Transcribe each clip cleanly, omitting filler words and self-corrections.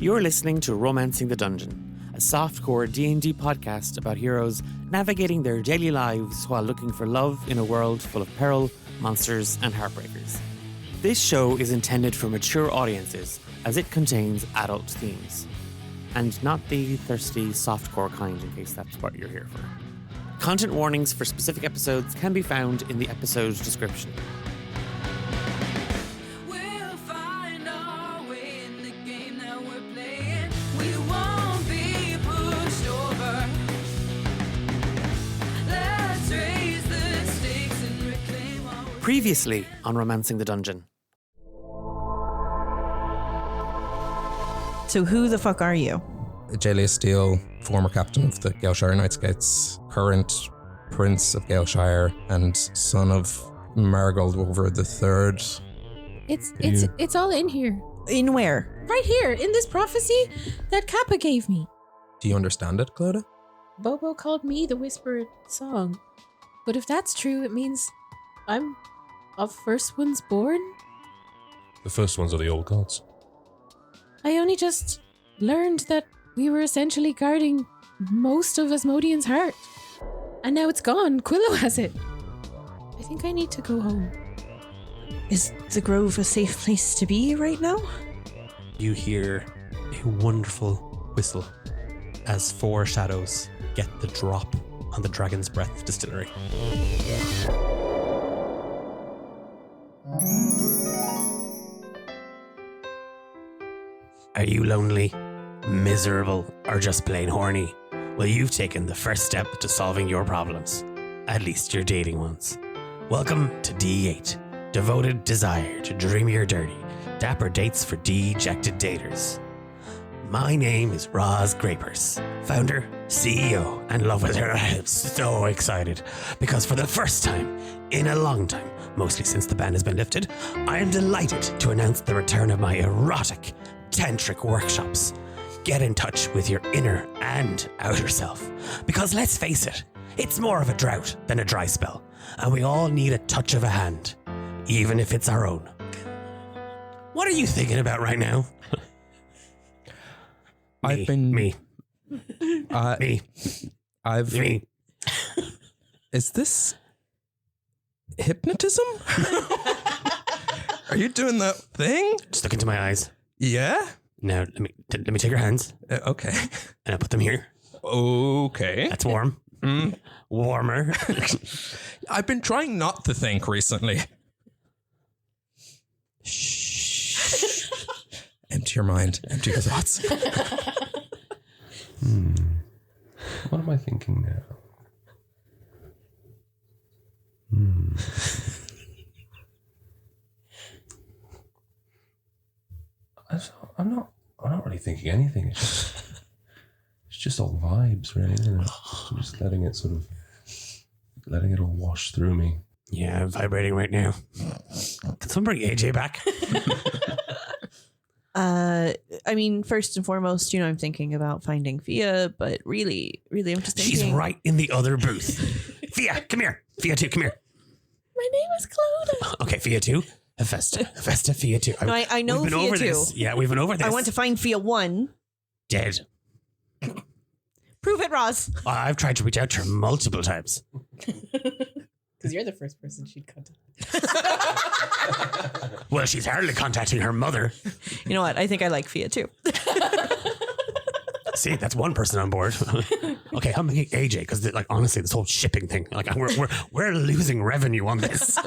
You're listening to Romancing the Dungeon, a softcore D&D podcast about heroes navigating their daily lives while looking for love in a world full of peril, monsters, and heartbreakers. This show is intended for mature audiences as it contains adult themes. And not the thirsty softcore kind, in case that's what you're here for. Content warnings for specific episodes can be found in the episode description. We'll find our way in the game that we're playing. We won't be pushed over. Let's raise the stakes and reclaim our... Previously on Romancing the Dungeon. So who the fuck are you? J. Steele, former captain of the Galeshire Night Scouts, current Prince of Galeshire, and son of Marigold Over the Third. It's all in here. In where? Right here, in this prophecy that Kappa gave me. Do you understand it, Clodagh? Bobo called me the Whispered Song. But if that's true, it means I'm of first ones born? The first ones are the old gods. I only just learned that we were essentially guarding most of Asmodean's heart. And now it's gone. Quillo has it. I think I need to go home. Is the Grove a safe place to be right now? You hear a wonderful whistle as four shadows get the drop on the Dragon's Breath Distillery. Are you lonely, miserable, or just plain horny? Well, you've taken the first step to solving your problems. At least your dating ones. Welcome to D8, devoted desire to dream your dirty, dapper dates for dejected daters. My name is Roz Grapers, founder, CEO, and love with her. I am so excited because for the first time in a long time, mostly since the ban has been lifted, I am delighted to announce the return of my erotic, tantric workshops. Get in touch with your inner and outer self. Because let's face it, it's more of a drought than a dry spell. And we all need a touch of a hand, even if it's our own. What are you thinking about right now? I've been... Me. Me. I've... Me. Is this... hypnotism? Are you doing that thing? Just look into my eyes. Yeah? Now, let me take your hands. Okay. And I put them here. Okay. That's warm. Warmer. I've been trying not to think recently. Shh. Empty your mind. Empty your thoughts. What am I thinking now? I'm not really thinking anything. It's just all vibes, really, isn't it? I'm just letting it all wash through me. Yeah, I'm vibrating right now. Can someone bring AJ back? I mean, first and foremost, I'm thinking about finding Fia, but really, I'm just thinking... She's right in the other booth. Fia, come here. Fia 2, come here. My name is Clodagh. Okay, Fia 2. Hephaestus, Fia 2. No, I know we've been Fia over 2. This. Yeah, we've been over this. I want to find Fia 1. Dead. Prove it, Roz. I've tried to reach out to her multiple times. Because you're the first person she'd contact. Well, she's hardly contacting her mother. You know what? I think I like Fia too. See, that's one person on board. Okay, I'm making AJ because, honestly, this whole shipping thing, we're losing revenue on this.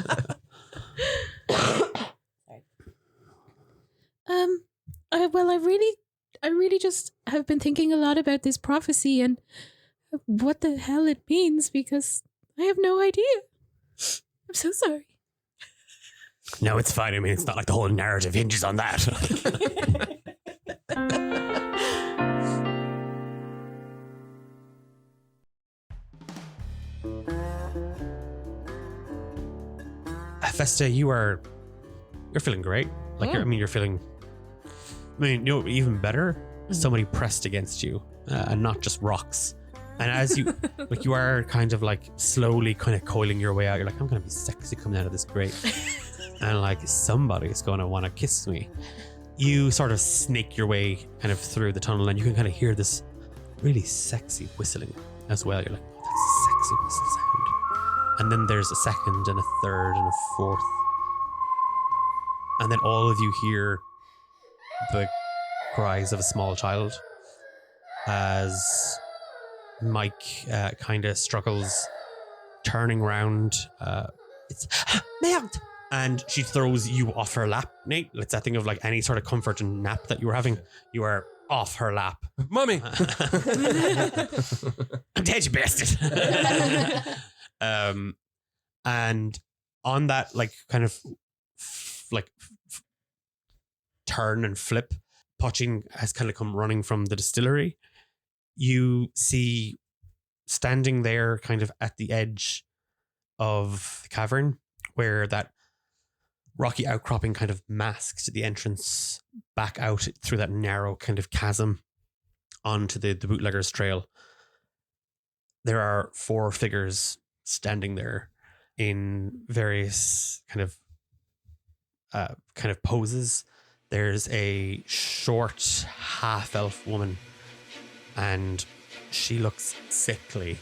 I really just have been thinking a lot about this prophecy and what the hell it means because I have no idea. I'm so sorry. No, it's fine. I mean, it's not like the whole narrative hinges on that. Festa, you're feeling great. You're feeling. Even better. Somebody pressed against you, and not just rocks. And as you, you are kind of slowly kind of coiling your way out. You're like, I'm gonna be sexy coming out of this grate, and somebody's gonna want to kiss me. You sort of snake your way kind of through the tunnel, and you can kind of hear this really sexy whistling as well. You're like, oh, that's a sexy whistle sound. And then there's a second and a third and a fourth. And then all of you hear the cries of a small child as Mike kind of struggles turning round. It's merde! And she throws you off her lap, Nate. It's that thing of like any sort of comfort and nap that you were having. You are off her lap. Mummy! I'm dead, you bastard. And on that, like, kind of turn and flip, Poching has kind of come running from the distillery. You see standing there kind of at the edge of the cavern where that rocky outcropping kind of masked the entrance back out through that narrow kind of chasm onto the bootlegger's trail. There are 4 figures standing there in various kind of poses. There's a short half-elf woman, and she looks sickly,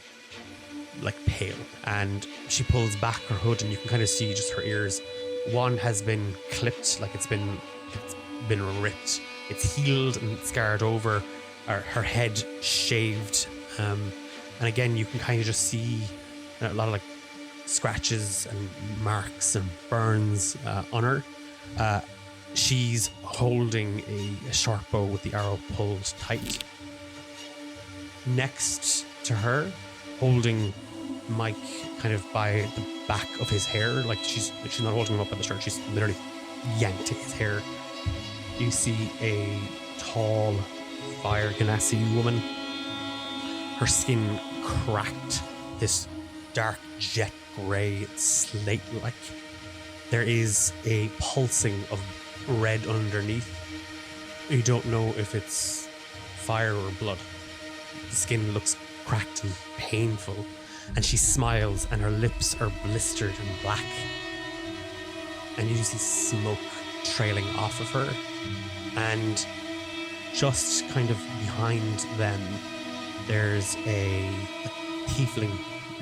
like pale, and she pulls back her hood, and you can kind of see just her ears. One has been clipped, like it's been ripped. It's healed and scarred over. Her head shaved, and again you can kind of just see a lot of like scratches and marks and burns on her. She's holding a short bow with the arrow pulled tight. Next to her, holding Mike kind of by the back of his hair, like she's not holding him up by the shirt, she's literally yanked his hair. You see a tall, fire ganassi woman. Her skin cracked, this dark jet grey, slate-like. There is a pulsing of red underneath. You don't know if it's fire or blood. The skin looks cracked and painful, and she smiles and her lips are blistered and black. And you see smoke trailing off of her, and just kind of behind them there's a tiefling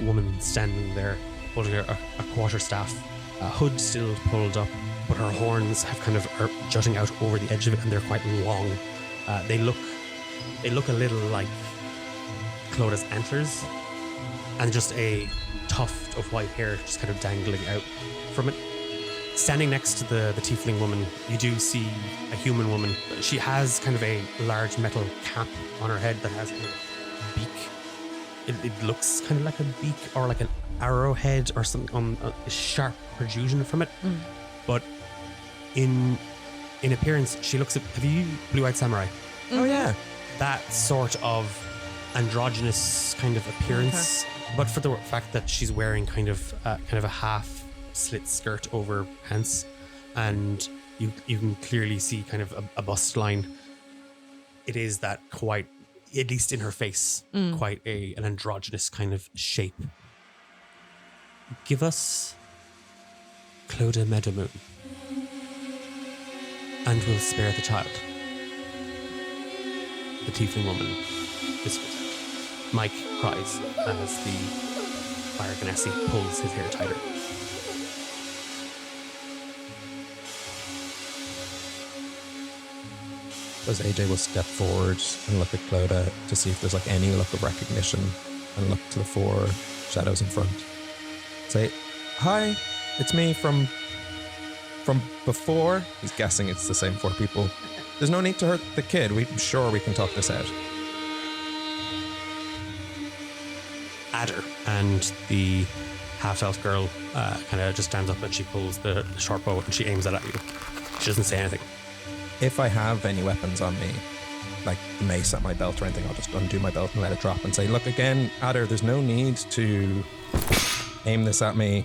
woman standing there holding a quarterstaff, a hood still pulled up, but her horns have kind of are jutting out over the edge of it, and they're quite long. They look a little like Clodagh's antlers, and just a tuft of white hair just kind of dangling out from it. Standing next to the tiefling woman, you do see a human woman. She has kind of a large metal cap on her head that has a beak. It looks kind of like a beak or like an arrowhead or something on a sharp protrusion from it. But in appearance, she looks at, have you Blue-Eyed Samurai? Oh yeah. That sort of androgynous kind of appearance, but for the fact that she's wearing kind of a half slit skirt over pants, and you can clearly see kind of a bust line. It is that quite, at least in her face, quite an androgynous kind of shape. Give us Clodagh Meadowmoon, and we'll spare the child. The tiefling woman whispers. Mike cries as the fire ganassi pulls his hair tighter. As AJ will step forward and look at Clodagh to see if there's like any look of recognition, and look to the 4 shadows in front. Say, "Hi, it's me from before." He's guessing it's the same 4 people. "There's no need to hurt the kid. I'm sure we can talk this out." Adder and the half-elf girl kind of just stands up and she pulls the short bow and she aims it at you. She doesn't say anything. If I have any weapons on me, like the mace at my belt or anything, I'll just undo my belt and let it drop and say, "Look, again, Adder, there's no need to aim this at me."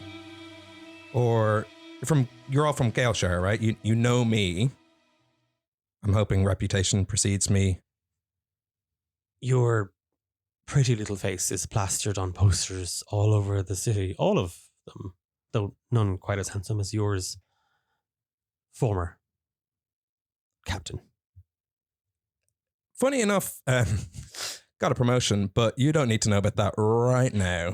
Or you're all from Galeshire, right? You know me. I'm hoping reputation precedes me. Your pretty little face is plastered on posters all over the city. All of them, though none quite as handsome as yours. Former. captain. Funny enough, got a promotion, but you don't need to know about that right now.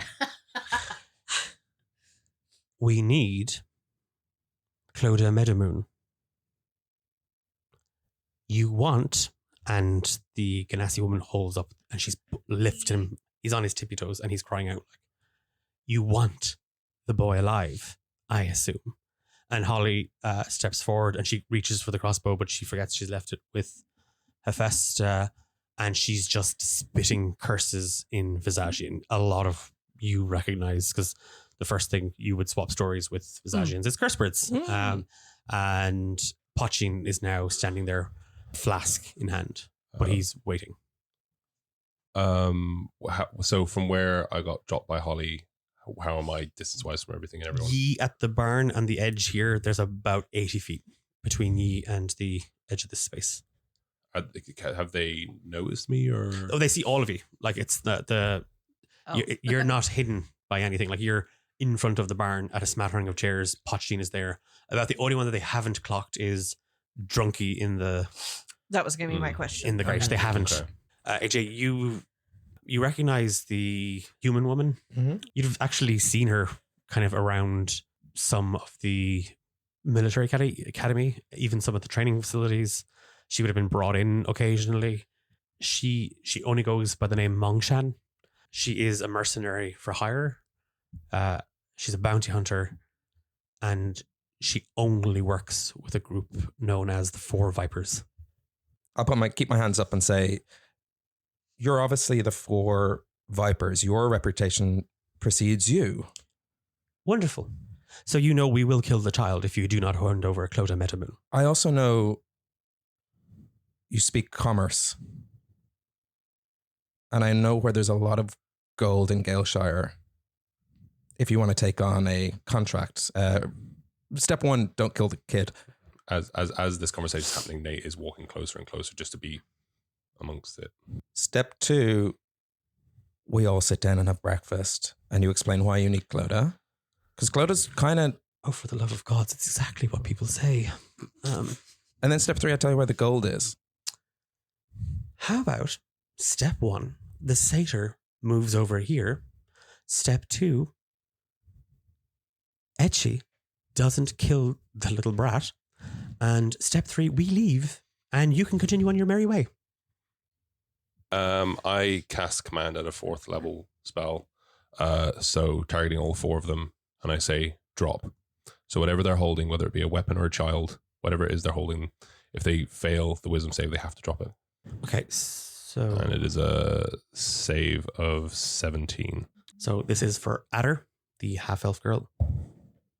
We need Clodagh Meadowmoon. You want, and the Ganassi woman holds up and she's lifting him. He's on his tippy toes and he's crying out like, you want the boy alive, I assume. And Holly steps forward and she reaches for the crossbow, but she forgets she's left it with Hephaestus, and she's just spitting curses in Visagian. A lot of you recognize, because the first thing you would swap stories with Visagians is curse words. And Pochin is now standing there, flask in hand, but he's waiting. So from where I got dropped by Holly, how am I distance-wise from everything and everyone? Ye at the barn and the edge here, there's about 80 feet between ye and the edge of this space. Have they noticed me or? Oh, they see all of you. Like it's you're not hidden by anything. Like you're in front of the barn at a smattering of chairs. Pochin is there. About the only one that they haven't clocked is Drunky in the That was going to be my question. in the grate. They haven't. Okay. AJ, you recognize the human woman. You've actually seen her kind of around some of the military academy, even some of the training facilities. She would have been brought in occasionally. She only goes by the name Mongshan. She is a mercenary for hire. She's a bounty hunter, and she only works with a group known as the Four Vipers. I'll keep my hands up and say, you're obviously the Four Vipers. Your reputation precedes you. Wonderful. So you know we will kill the child if you do not hand over Clodagh Meadowmoon. I also know you speak commerce. And I know where there's a lot of gold in Galeshire if you want to take on a contract. Step one, don't kill the kid. As this conversation is happening, Nate is walking closer and closer just to be amongst it. Step two, we all sit down and have breakfast and you explain why you need Clodagh. Because Clodagh's kind of... Oh, for the love of God, it's exactly what people say. And then step three, I tell you where the gold is. How about step one, the satyr moves over here. Step two, Etchy doesn't kill the little brat. And step three, we leave and you can continue on your merry way. I cast command at a 4th level spell. So targeting all 4 of them, and I say drop. So whatever they're holding, whether it be a weapon or a child, whatever it is they're holding, if they fail the wisdom save, they have to drop it. Okay, so... And it is a save of 17. So this is for Adder, the half-elf girl.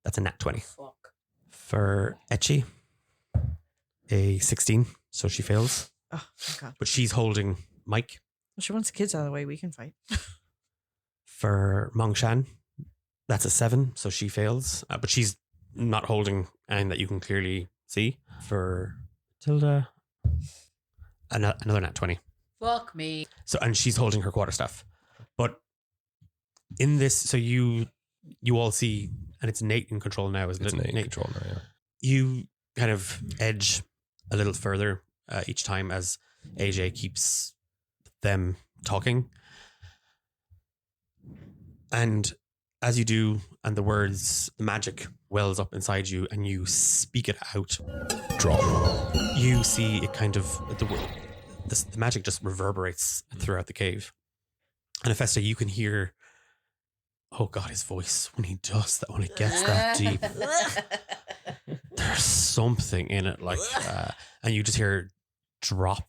That's a nat 20. Fuck. For Etchy, a 16, so she fails. Oh, thank God. But she's holding Mike. Well, she wants the kids out of the way. We can fight. For Mongshan, that's a 7, so she fails. But she's not holding anything that you can clearly see. For Tilda, another nat 20. Fuck me. So, and she's holding her quarterstaff. But in this, so you all see, and it's Nate in control now, isn't It's it? Nate in control now, yeah. You kind of edge a little further each time as AJ keeps them talking. And as you do, and the magic wells up inside you and you speak it out, Drop. you see it kind of, the magic just reverberates throughout the cave. And Hephaestus, you can hear, oh God, his voice when he does that, when it gets that deep. There's something in it, like, and you just hear drop.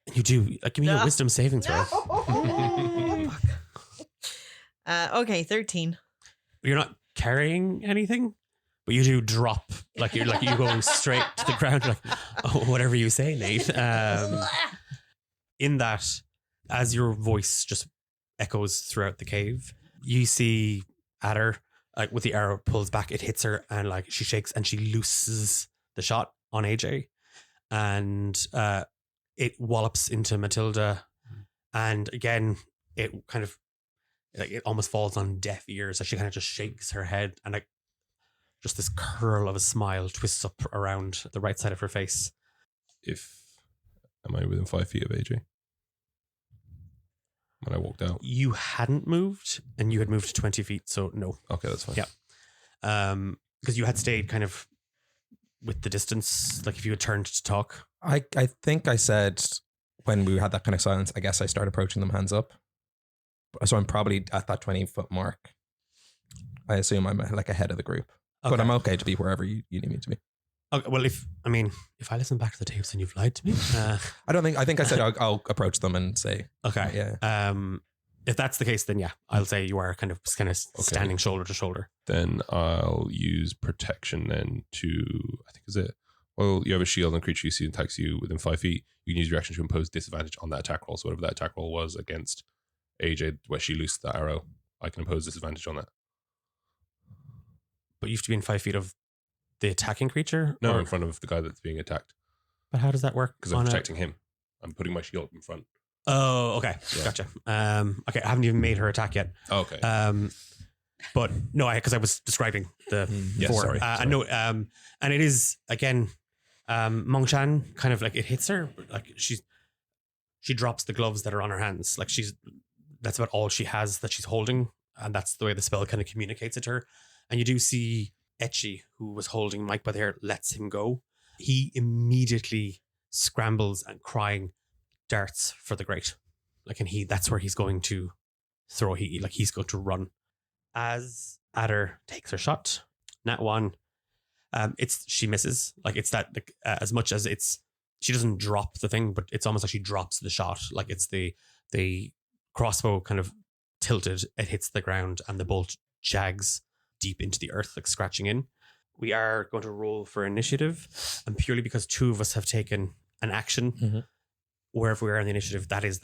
And you do, like, give me a wisdom saving throw. Okay, 13. You're not carrying anything, but you do drop, like you're going straight to the ground, like, oh, whatever you say, Nate. In that, as your voice just echoes throughout the cave, you see Adder, like with the arrow pulls back, it hits her, and like she shakes and she looses the shot on AJ, and it wallops into Matilda, and again it kind of, like, it almost falls on deaf ears as she kind of just shakes her head, and like just this curl of a smile twists up around the right side of her face. Am I within 5 feet of AJ? When I walked out. You hadn't moved, and you had moved 20 feet, so no. Okay, that's fine. Yeah. Because you had stayed kind of with the distance, like if you had turned to talk. I think I said when we had that kind of silence, I guess I started approaching them hands up. So I'm probably at that 20-foot mark. I assume I'm like ahead of the group. Okay. But I'm okay to be wherever you need me to be. Okay, well, if I listen back to the tapes, then you've lied to me. I think I said I'll approach them and say, Okay. yeah. If that's the case, then yeah, I'll say you are kind of standing shoulder to shoulder. Then I'll use protection then to, I think is it, well, you have a shield and a creature you see attacks you within 5 feet. You can use your action to impose disadvantage on that attack roll. So whatever that attack roll was against AJ, where she loosed that arrow, I can impose disadvantage on that. But you have to be in 5 feet of the attacking creature? No, Or- in front of the guy that's being attacked. But how does that work? Because I'm on a- protecting him. I'm putting my shield in front. Oh, okay. Yeah. Gotcha. Okay, I haven't even made her attack yet. Oh, okay. But no, because I was describing the Yeah, four. sorry. I know, and it is again, Mongshan kind of like it hits her, like she drops the gloves that are on her hands, like that's about all she has that she's holding, and that's the way the spell kind of communicates it to her. And you do see Etchi, who was holding Mike by the hair, lets him go. He immediately scrambles and crying darts for the grate, like, and that's where he's going to throw. He's going to run. As Adder takes her shot, nat 1, she misses. Like it's that as much as she doesn't drop the thing, but it's almost like she drops the shot. Like it's the crossbow kind of tilted, it hits the ground, and the bolt jags deep into the earth, like scratching in. We are going to roll for initiative, and purely because 2 of us have taken an action, wherever we are in the initiative, that is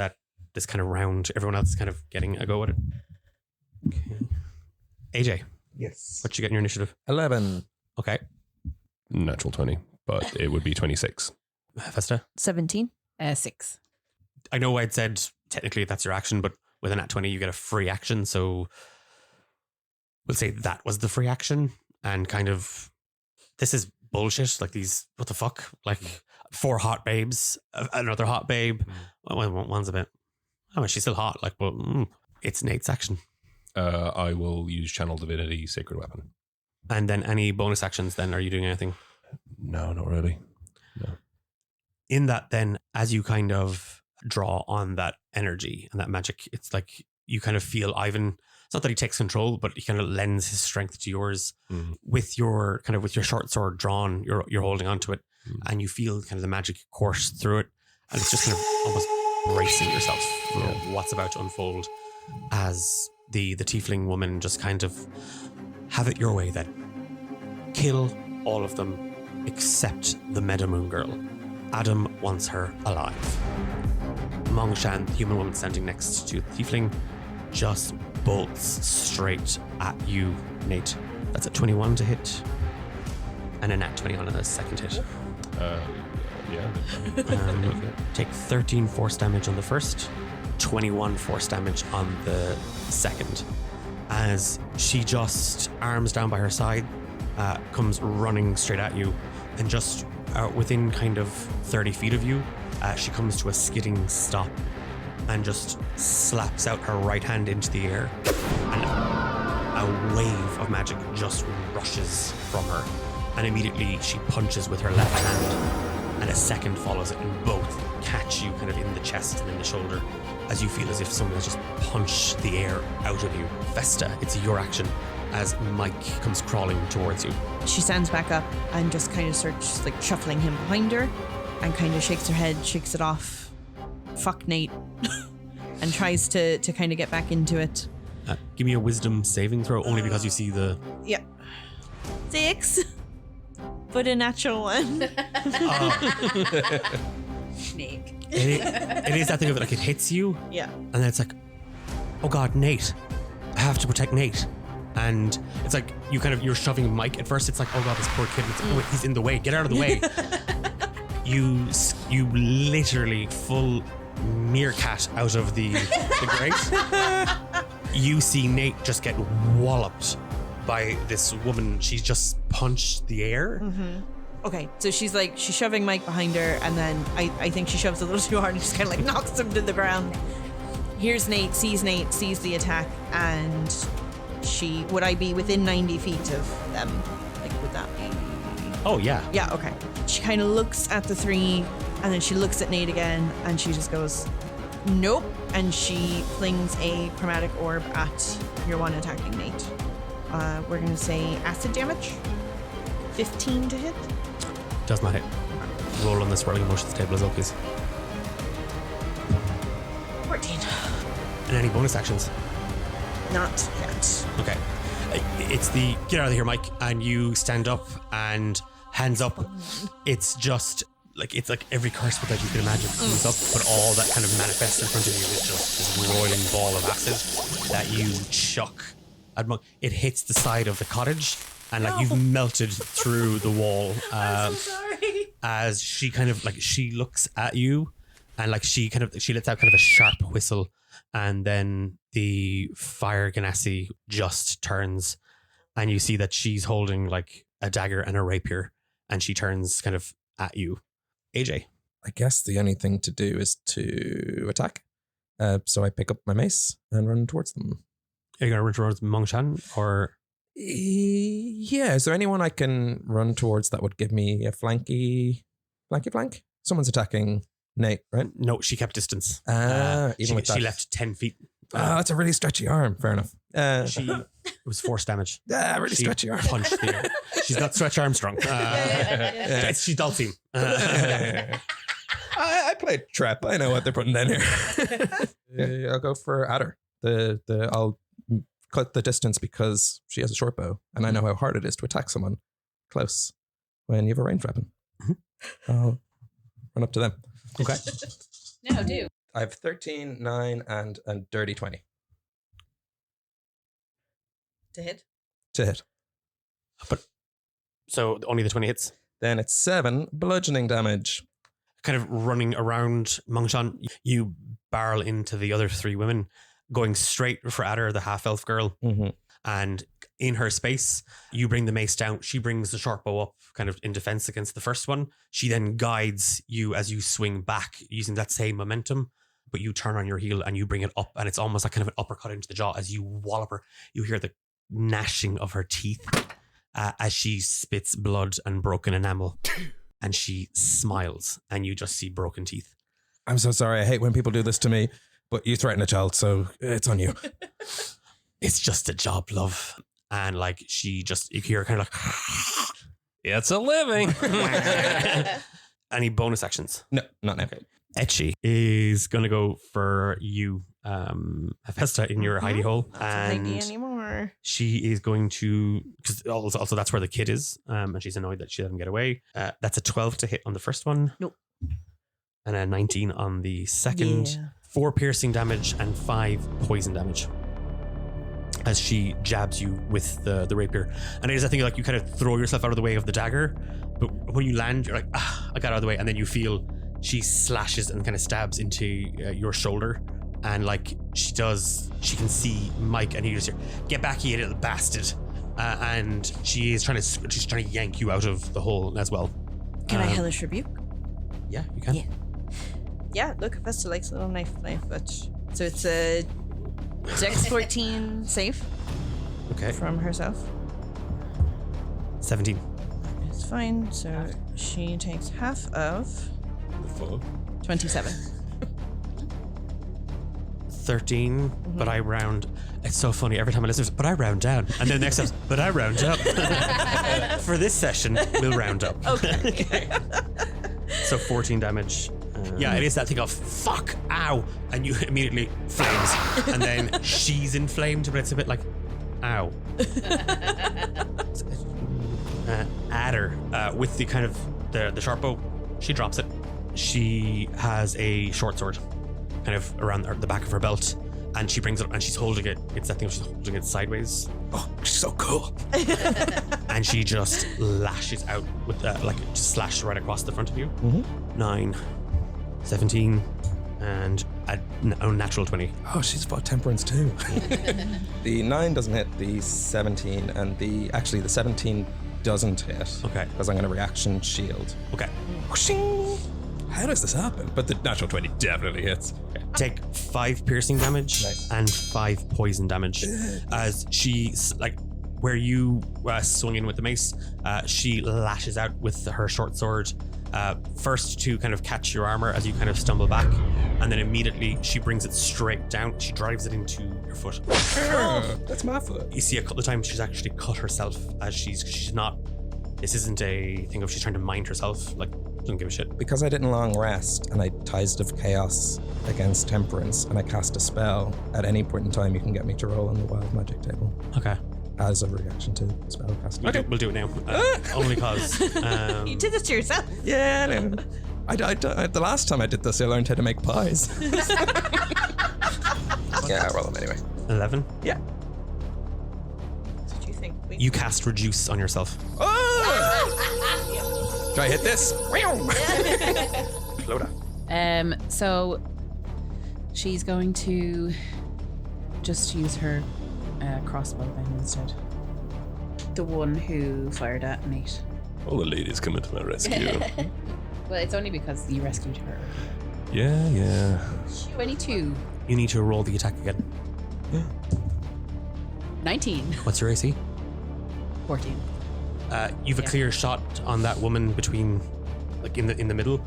this kind of round. Everyone else is kind of getting a go at it. Okay. AJ, Yes. what you get in your initiative? 11. Okay. Natural 20, but it would be 26. Vesta? 17. 6. I know I'd said technically that's your action, but with a nat 20, you get a free action. So we'll say that was the free action. And kind of, this is bullshit. Like these, what the fuck? Like 4 hot babes, another hot babe. One's a bit, she's still hot. Like, but it's Nate's action. I will use Channel Divinity Sacred Weapon. And then any bonus actions, then are you doing anything? No, not really. In that, then, as you kind of draw on that energy and that magic, it's like you kind of feel Ivan, it's not that he takes control, but he kind of lends his strength to yours with your short sword drawn, you're holding onto it, and you feel kind of the magic course through it, and it's just kind of almost bracing yourself for what's about to unfold as the tiefling woman just kind of have it your way, that kill all of them except the Meadow girl. Adam wants her alive. Mongshan, the human woman standing next to the tiefling, just bolts straight at you, Nate. That's a 21 to hit, and a nat 20 on a second hit. Yeah. Take 13 force damage on the first, 21 force damage on the second. As she just, arms down by her side, comes running straight at you, and just within kind of 30 feet of you, she comes to a skidding stop and just slaps out her right hand into the air, and a wave of magic just rushes from her, and immediately she punches with her left hand, and a second follows it, and both catch you kind of in the chest and in the shoulder as you feel as if someone has just punched the air out of you. Vesta, it's your action as Mike comes crawling towards you. She stands back up and just kind of starts like shuffling him behind her, and kind of shakes her head, shakes it off. Fuck Nate. And tries to kind of get back into it. Give me a wisdom saving throw, only because you see the... Yeah. 6. But a natural 1. Snake. It is that thing of it, like it hits you, Yeah. and then it's like, oh god, Nate, I have to protect Nate. And it's like you're shoving Mike at first. It's like, oh god, this poor kid, wait, he's in the way, get out of the way. You literally full meerkat out of the grate. You see Nate just get walloped by this woman. She's just punched the air. Okay, so she's shoving Mike behind her, and then I think she shoves a little too hard and just kind of like knocks him to the ground. Here's Nate sees the attack, and would I be within 90 feet of them? Like, would that be? Oh, yeah. Yeah, okay. She kind of looks at the three, and then she looks at Nate again, and she just goes, nope. And she flings a chromatic orb at your one attacking Nate. We're going to say acid damage. 15 to hit. Does not hit. Roll on the swirling emotions table as well, please. 14. And any bonus actions? Not yet. Okay. It's the get out of here, Mike, and you stand up and hands up. It's just it's like every curse word that you can imagine comes up, but all that kind of manifests in front of you is just this roiling ball of acid that you chuck at Monk. It hits the side of the cottage, and you've melted through the wall. I'm so sorry. As she kind of she looks at you, and she lets out kind of a sharp whistle, and then the fire ganassi just turns, and you see that she's holding a dagger and a rapier, and she turns kind of at you. AJ. I guess the only thing to do is to attack. So I pick up my mace and run towards them. Are you going to run towards Mongshan, or? Yeah, is there anyone I can run towards that would give me a flanky? Someone's attacking Nate, right? No, she kept distance. Even with that. She left 10 feet. That's a really stretchy arm. Fair enough. It was force damage. Really stretchy arm. Punched the air. She's got Stretch Armstrong. She's Dalteam. I played trap. I know what they're putting down here. I'll go for Adder. I'll cut the distance because she has a short bow, and I know how hard it is to attack someone close when you have a ranged weapon. I'll run up to them. Okay. No, do. I have 13, 9, and a dirty 20 To hit. to hit. But so only the 20 hits. Then it's 7 bludgeoning damage. Kind of running around Mongshan, you barrel into the other 3 women, going straight for Adder, the half-elf girl. Mm-hmm. And in her space, you bring the mace down. She brings the short bow up, kind of in defense against the first one. She then guides you as you swing back using that same momentum, but you turn on your heel and you bring it up, and it's almost like kind of an uppercut into the jaw as you wallop her. You hear the gnashing of her teeth as she spits blood and broken enamel, and she smiles, and you just see broken teeth. I'm so sorry. I hate when people do this to me, but you threaten a child, so it's on you. It's just a job, love. And she just, you hear her kind of it's a living. Any bonus actions? No, not now. Etchi is going to go for you, Hephaestus, in your hidey hole. Not so hidey anymore. She is going to, because also that's where the kid is, and she's annoyed that she let him get away. That's a 12 to hit on the first one. Nope. And a 19 on the second. Yeah. 4 piercing damage and 5 poison damage as she jabs you with the rapier. And it is, I think, you kind of throw yourself out of the way of the dagger, but when you land, you're like, I got out of the way, and then you feel she slashes and kind of stabs into your shoulder, and she can see Mike, and you just hear, get back, you little bastard. And she's trying to yank you out of the hole as well. Can I hellish rebuke? Yeah, you can. Yeah, look, Vesta likes a little knife, but so it's a Dex 14 save Okay. from herself. 17. It's fine. So she takes half of 27. 13, but I round. It's so funny every time I listen to it, but I round down. And then the next time, but I round up. For this session, we'll round up. Okay. So 14 damage. Yeah, it is that thing of fuck, ow, and you immediately flames, and then she's inflamed, but it's a bit like, ow. Adder, with the kind of the sharp bow, she drops it. She has a short sword, kind of around the back of her belt, and she brings it up, and she's holding it. It's that thing, she's holding it sideways. Oh, she's so cool. And she just lashes out with just slash right across the front of you. 9, 17, and a natural 20. Oh, she's fought temperance too. The 9 doesn't hit, the 17, and the 17 doesn't hit. Okay. Because I'm going to reaction shield. Okay. Whooshing. How does this happen? But the natural 20 definitely hits. Take 5 piercing damage Nice. and 5 poison damage as she, like, where you swung in with the mace, she lashes out with her short sword, first to kind of catch your armor as you kind of stumble back, and then immediately she brings it straight down. She drives it into your foot. That's my foot. You see a couple of times she's actually cut herself as she's not. This isn't a thing of she's trying to mind herself. Like, doesn't give a shit. Because I didn't long rest and I Tized of Chaos against Temperance and I cast a spell, at any point in time you can get me to roll on the wild magic table Okay. as a reaction to spell casting. We'll do it now. Only because. You did this to yourself. Yeah, I know. The last time I did this, I learned how to make pies. Yeah, roll them anyway. 11. Yeah. What do you think? You cast Reduce on yourself. Do I hit this? Load up. So she's going to just use her crossbow then instead. The one who fired at Nate. All the ladies coming to my rescue. Well, it's only because you rescued her. Yeah. 22. You need to roll the attack again. 19. What's your AC? 14. You've a clear shot on that woman between, like in the middle.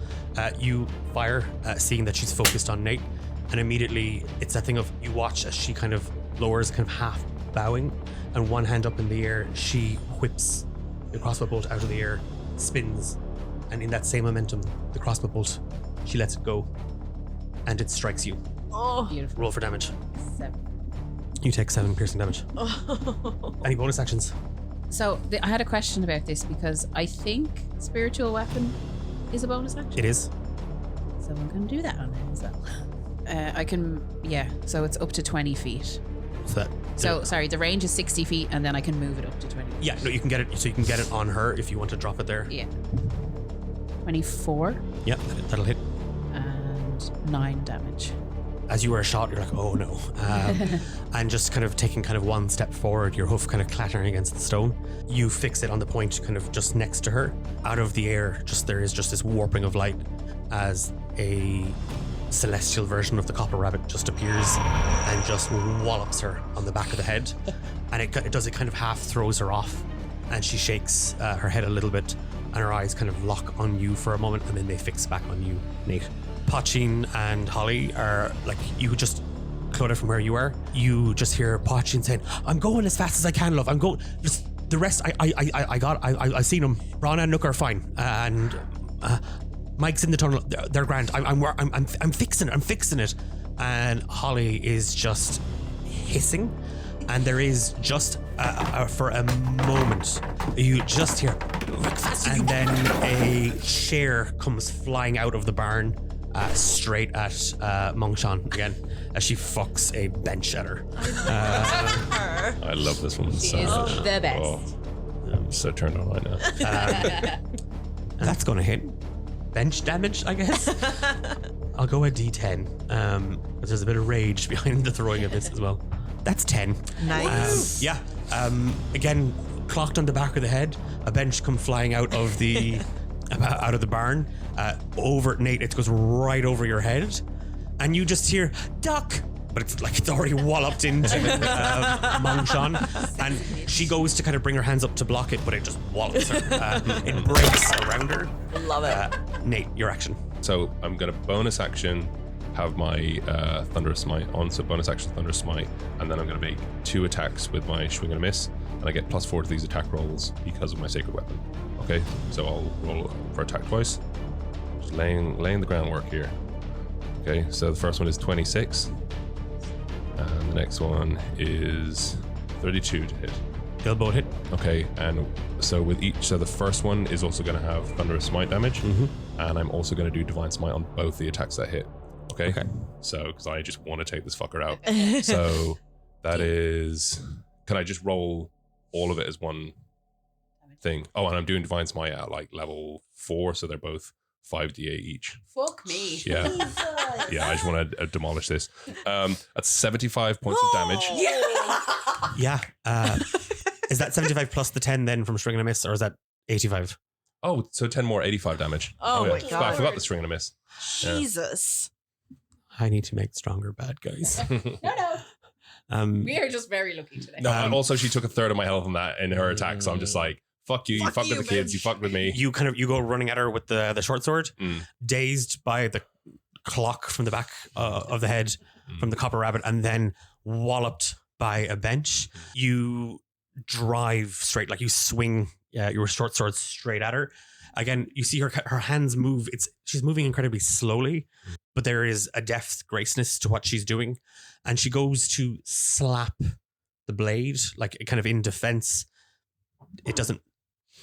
You fire, seeing that she's focused on Nate, and immediately it's that thing of you watch as she kind of lowers, kind of half bowing, and one hand up in the air, she whips the crossbow bolt out of the air, spins, and in that same momentum, the crossbow bolt, she lets it go, and it strikes you. Oh. Beautiful. Roll for damage. 7. You take 7 piercing damage. Any bonus actions? So I had a question about this because I think spiritual weapon is a bonus action. It is. So I'm going to do that on her as well. I can, so it's up to 20 feet. So Sorry, the range is 60 feet and then I can move it up to 20 feet. yeah, no, you can get it. So you can get it on her if you want to drop it there. Yeah. 24 Yeah, that'll hit. and 9 damage. As you were shot, you're like, oh no. And just kind of taking kind of one step forward, your hoof kind of clattering against the stone. You fix it on the point kind of just next to her. Out of the air, there is just this warping of light as a celestial version of the copper rabbit just appears and just wallops her on the back of the head. And it kind of half throws her off, and she shakes her head a little bit, and her eyes kind of lock on you for a moment, and then they fix back on you, Nate. Pachin and Holly are like, you just, Clodagh, from where you are, you just hear Pachin saying, I'm going as fast as I can, love. I'm going. Just the rest, I seen them. Bron and Nook are fine, and Mike's in the tunnel. They're grand. I'm fixing it. And Holly is just hissing, and there is just for a moment you just hear, and then a chair comes flying out of the barn. Straight at Mongshan again as she fucks a bench at her. I love this one so is much. the best. Oh, I'm so turned on right now. That's gonna hit. Bench damage, I guess. I'll go a D10. But there's a bit of rage behind the throwing of this as well. That's 10. Nice. Again, clocked on the back of the head. A bench come flying out of the barn. Over Nate, it goes right over your head, and you just hear duck, but it's like it's already walloped into Mongshan, and she goes to kind of bring her hands up to block it, but it just wallops her. It breaks around her. Love it. Nate, your action. So I'm going to bonus action have my Thunderous Smite on, so bonus action Thunderous Smite, and then I'm going to make 2 attacks with my Swing and a Miss, and I get +4 to these attack rolls because of my Sacred Weapon. Okay, so I'll roll for attack twice. Just laying the groundwork here. Okay, so the first one is 26, and the next one is 32 to hit. They'll both hit. Okay, and so with each, so the first one is also going to have Thunderous Smite damage, and I'm also going to do Divine Smite on both the attacks that hit. Okay. So, because I just want to take this fucker out. So that is, can I just roll all of it as one thing? Oh, and I'm doing Divine Smite at like level 4, so they're both 5d8 each. Fuck me. Yeah. Yeah, I just want to demolish this. That's 75 points of damage. Yeah. Is that 75 plus the 10 then from string and a miss, or is that 85? Oh, so 10 more, 85 damage. Oh yeah. my I God. forgot the string and a miss. Jesus. I need to make stronger bad guys. No. We are just very lucky today. No, and also she took a third of my health in that in her attack, so I'm just like, fuck you, you Fuck fucked with you, the kids, bitch. you fucked with me. You go running at her with the short sword, Mm. dazed by the clock from the back of the head from the copper rabbit, and then walloped by a bench. You drive straight, like you swing your short sword straight at her. Again, you see her hands move. She's moving incredibly slowly, but there is a depth, graceness to what she's doing, and she goes to slap the blade, like kind of in defense. It doesn't.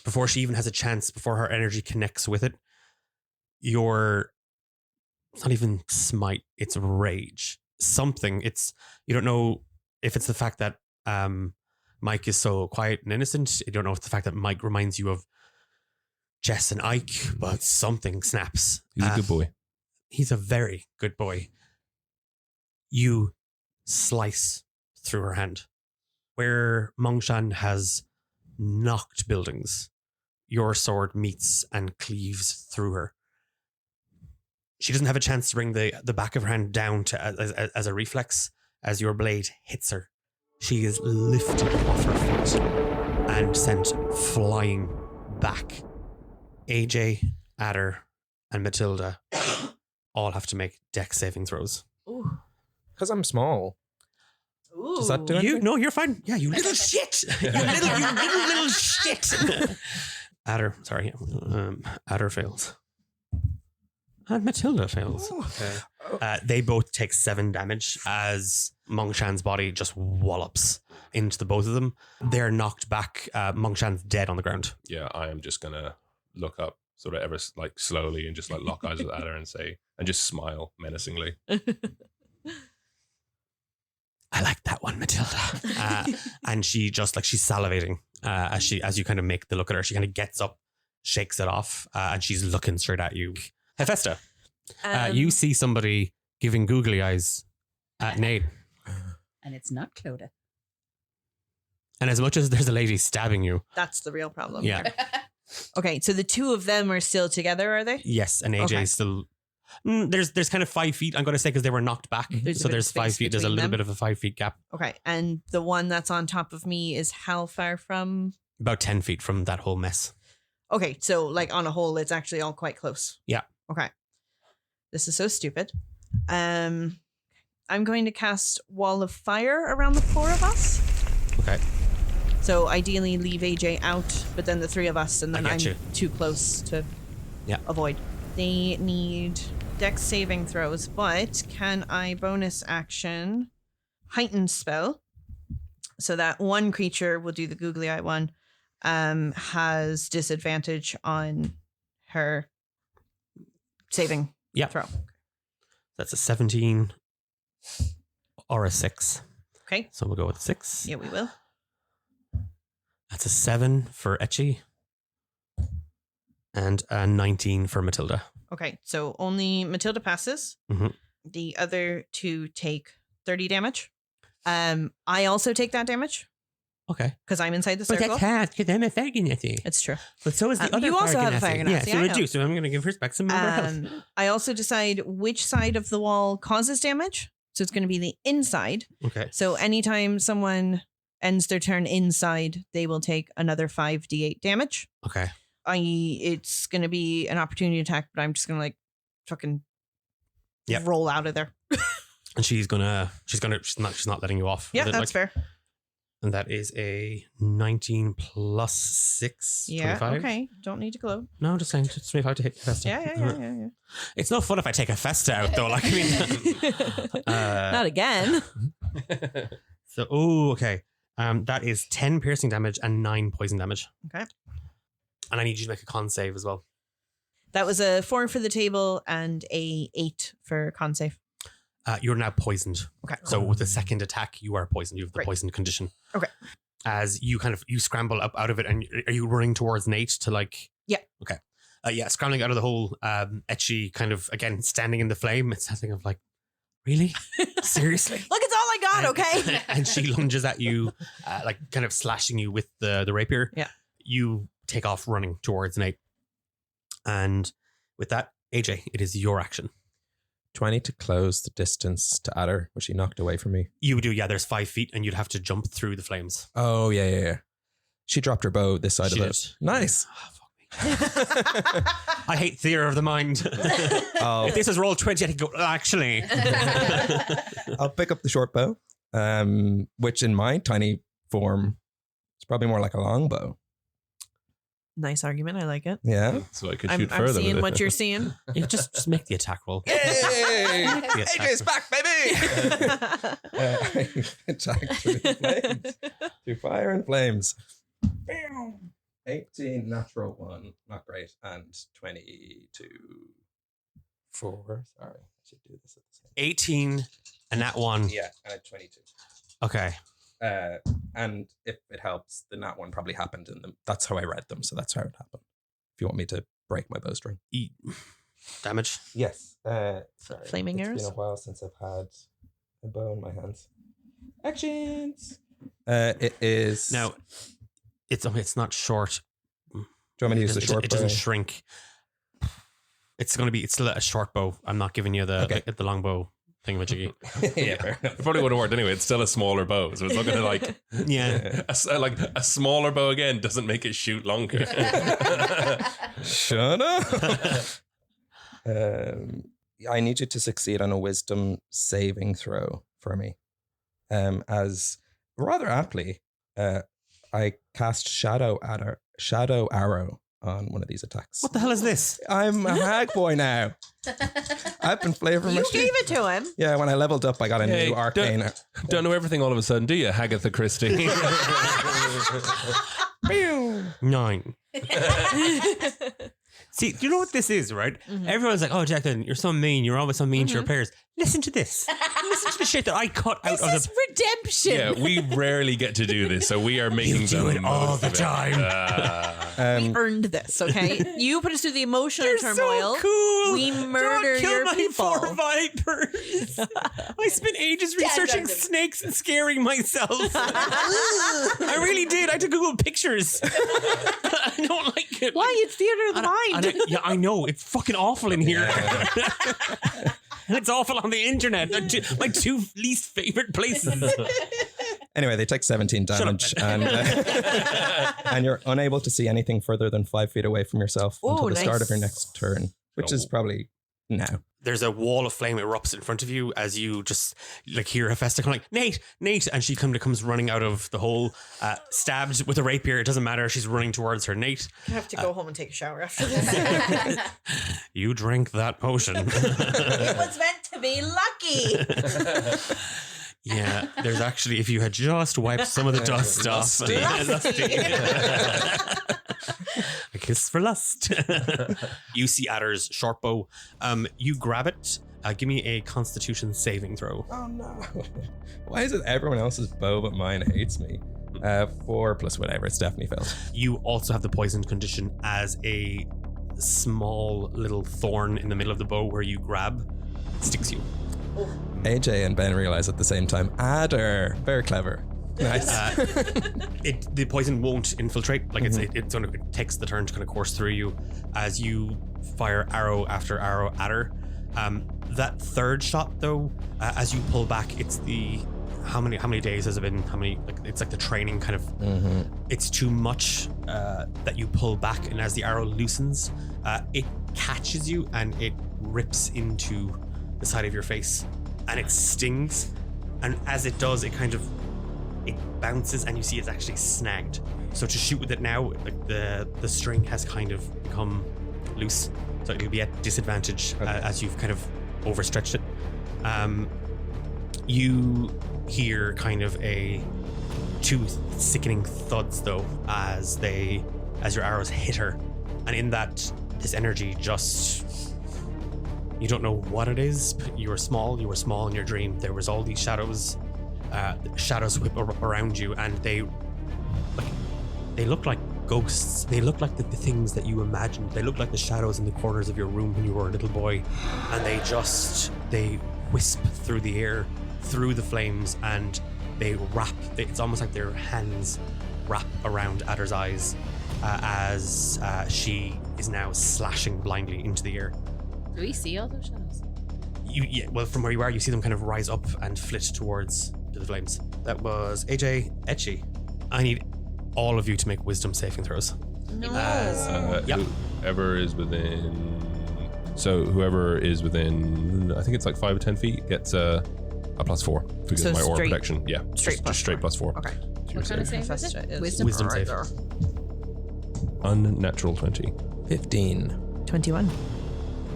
Before she even has a chance, before her energy connects with it, it's not even smite, it's rage. Something. You don't know if it's the fact that Mike is so quiet and innocent. You don't know if it's the fact that Mike reminds you of Jess and Ike, but something snaps. He's a good boy. He's a very good boy. You slice through her hand. Where Mongshan has knocked buildings, your sword meets and cleaves through her. She doesn't have a chance to bring the back of her hand down as a reflex. As your blade hits her, she is lifted off her feet and sent flying back. AJ, Adder, and Matilda all have to make dex saving throws. Because I'm small. Does that do anything? No, you're fine. Yeah, you little shit. You little shit. Adder, sorry. Adder fails. And Matilda fails. They both take 7 damage as Mongshan's body just wallops into the both of them. They're knocked back. Mongshan's dead on the ground. Yeah, I am just gonna look up sort of ever like slowly and just like lock eyes with Adder and say, and just smile menacingly. I like that one, Matilda. And she just she's salivating as you kind of make the look at her. She kind of gets up, shakes it off, and she's looking straight at you. Hephaestus, you see somebody giving googly eyes at Nate. And it's not Clodagh. And as much as there's a lady stabbing you. That's the real problem. Yeah. Okay, so the two of them are still together, are they? Yes, and AJ Okay. still. There's kind of 5 feet. I'm going to say because they were knocked back. There's a So bit of there's 5 space feet. There's a between little them. bit of a 5 feet gap. Okay, and the one that's on top of me is how far from? About 10 feet from that whole mess. Okay, so like on a whole, it's actually all quite close. Yeah. Okay. This is so stupid. I'm going to cast Wall of Fire around the 4 of us. Okay. So ideally leave AJ out, but then the 3 of us, and then I I'm get you. too close to Yeah. avoid. They need dex saving throws, but can I bonus action heightened spell so that one creature will do the googly eye one, has disadvantage on her saving Yeah. throw. That's a 17 or a 6. Okay. So we'll go with 6. Yeah, we will. That's a 7 for Etchi. And a 19 for Matilda. Okay, so only Matilda passes. Mhm. The other 2 take 30 damage. I also take that damage Okay. because I'm inside the circle. because I'm a fire genasi. It's true. But so is the other you also have a fire Yeah, genasi, so I we know. do. So I'm going to give her back some of her health. I also decide which side of the wall causes damage. So it's going to be the inside. Okay. So anytime someone ends their turn inside, they will take another 5d8 damage. Okay. It's going to be an opportunity attack, but I'm just going to fucking Yep. roll out of there. And she's not letting you off. Yeah, Is it, that's fair. And that is a 19 plus 6. Yeah, 25. okay. Don't need to gloat. No, just saying, just 25 to hit Festa. Yeah. It's no fun if I take a Festa out though. Like, I mean, Not again. so, okay. That is 10 piercing damage and 9 poison damage. Okay. And I need you to make a con save as well. That was a 4 for the table and a 8 for con save. You're now poisoned. Okay. So with the second attack, you are poisoned. You have the Great. poisoned condition. Okay. As you you scramble up out of it, and are you running towards Nate to like? Yeah. Okay. scrambling out of the hole, Etchy kind of, again, standing in the flame. It's that thing of like, really? Seriously? Look, it's all I got, okay? And she lunges at you, like kind of slashing you with the rapier. Yeah. You take off running towards Nate. And with that, AJ, it is your action. 20 to close the distance to Adder, which she knocked away from me. You do, yeah, there's 5 feet and you'd have to jump through the flames. Oh, yeah. She dropped her bow this side She of did. it. Nice. Oh, fuck me. I hate theater of the mind. I'll, If this is roll 20, I could go, actually. I'll pick up the short bow, which in my tiny form, it's probably more like a long bow. Nice argument. I like it. Yeah. So I could I'm shoot further. seeing with what it. you're seeing. You just make the attack roll. Yay! Yeah. AJ's back, baby! Attack through the flames. Through fire and flames. 18, natural 1. Not great. And 22. 4. Sorry. I should do this at the same 18 and that one. Yeah, and a 22. Okay. And if it helps, the nat one probably happened in them. That's how I read them, so that's how it happened. If you want me to break my bowstring. Damage. Yes. Sorry. Flaming arrows? It's been a while since I've had a bow in my hands. Actions. It is. Now, it's not short. Do you want me to use the short It bow? doesn't shrink. It's still a short bow. I'm not giving you the long bow thingamajiggy. Yeah, fair enough. It probably would have worked anyway. It's still a smaller bow, so it's not going to like. Yeah. A smaller bow again doesn't make it shoot longer. Shut up. I need you to succeed on a wisdom saving throw for me. As rather aptly, I cast Shadow Arrow on one of these attacks. What the hell is this? I'm a hag boy now. I've been flavouring my You shit. gave it to him. Yeah, when I leveled up, I got a Hey, new arcane. Don't know everything all of a sudden, do you, Hagatha Christie? 9. See, do you know what this is, right? Everyone's like, "Oh, Jacqueline, you're so mean. You're always so mean to your players." Listen to this. Listen to the shit that I cut out This of is the. redemption. Yeah, we rarely get to do this, so we are making You do them it all most the of it. time. We earned this, okay? You put us through the emotional You're turmoil. so cool. We murder Don't kill your my people. 4 vipers. I spent ages researching snakes and scaring myself. I really did. I had to Google pictures. I don't like it. Why? It's theater of the mind. Yeah, I know. It's fucking awful in here. And it's awful on the internet. They're my 2 least favorite places. Anyway, they take 17 damage, and you're unable to see anything further than 5 feet away from yourself until the start of your next turn, which is probably now. There's a wall of flame erupts in front of you as you just like hear Hephaestus come like, Nate, and she comes running out of the hole, stabbed with a rapier. It doesn't matter. She's running towards her. Nate, I have to go home and take a shower after this. you drank that potion. It was meant to be lucky. Yeah, there's actually, if you had just wiped some of the dust off. A kiss for lust. You see Adder's short bow. You grab it. Give me a Constitution saving throw. Oh no. Why is it everyone else's bow but mine hates me? 4 plus whatever, it's definitely failed. You also have the poisoned condition as a small little thorn in the middle of the bow where you grab sticks you. AJ and Ben realize at the same time, Adder, very clever. Nice. The poison won't infiltrate. Like it takes the turn to kind of course through you as you fire arrow after arrow at her. That third shot though, as you pull back, it's the how many days has it been? It's like the training kind of. It's too much that you pull back, and as the arrow loosens, it catches you and it rips into the side of your face, and it stings. And as it does, it bounces, and you see it's actually snagged. So to shoot with it now, like the string has kind of become loose, so it'll be at disadvantage as you've kind of overstretched it. You hear kind of two sickening thuds though as your arrows hit her, and in that this energy just, you don't know what it is, but you were small in your dream. There was all these shadows whip up around you, and they look like ghosts. They look like the things that you imagined. They look like the shadows in the corners of your room when you were a little boy. And they wisp through the air, through the flames, and they wrap. It's almost like their hands wrap around Adder's eyes as she is now slashing blindly into the air. Do we see all those shadows? Well, from where you are, you see them kind of rise up and flit towards the flames. That was AJ Etchy. I need all of you to make wisdom saving throws. No. Whoever is within. So whoever is within, I think it's like 5 or 10 feet, gets a +4 because So of my aura straight- protection. Yeah, straight just plus straight four. +4. Okay. What kind of save is Professor it? is Wisdom? Wisdom right save. there. Unnatural 20. 15. 21.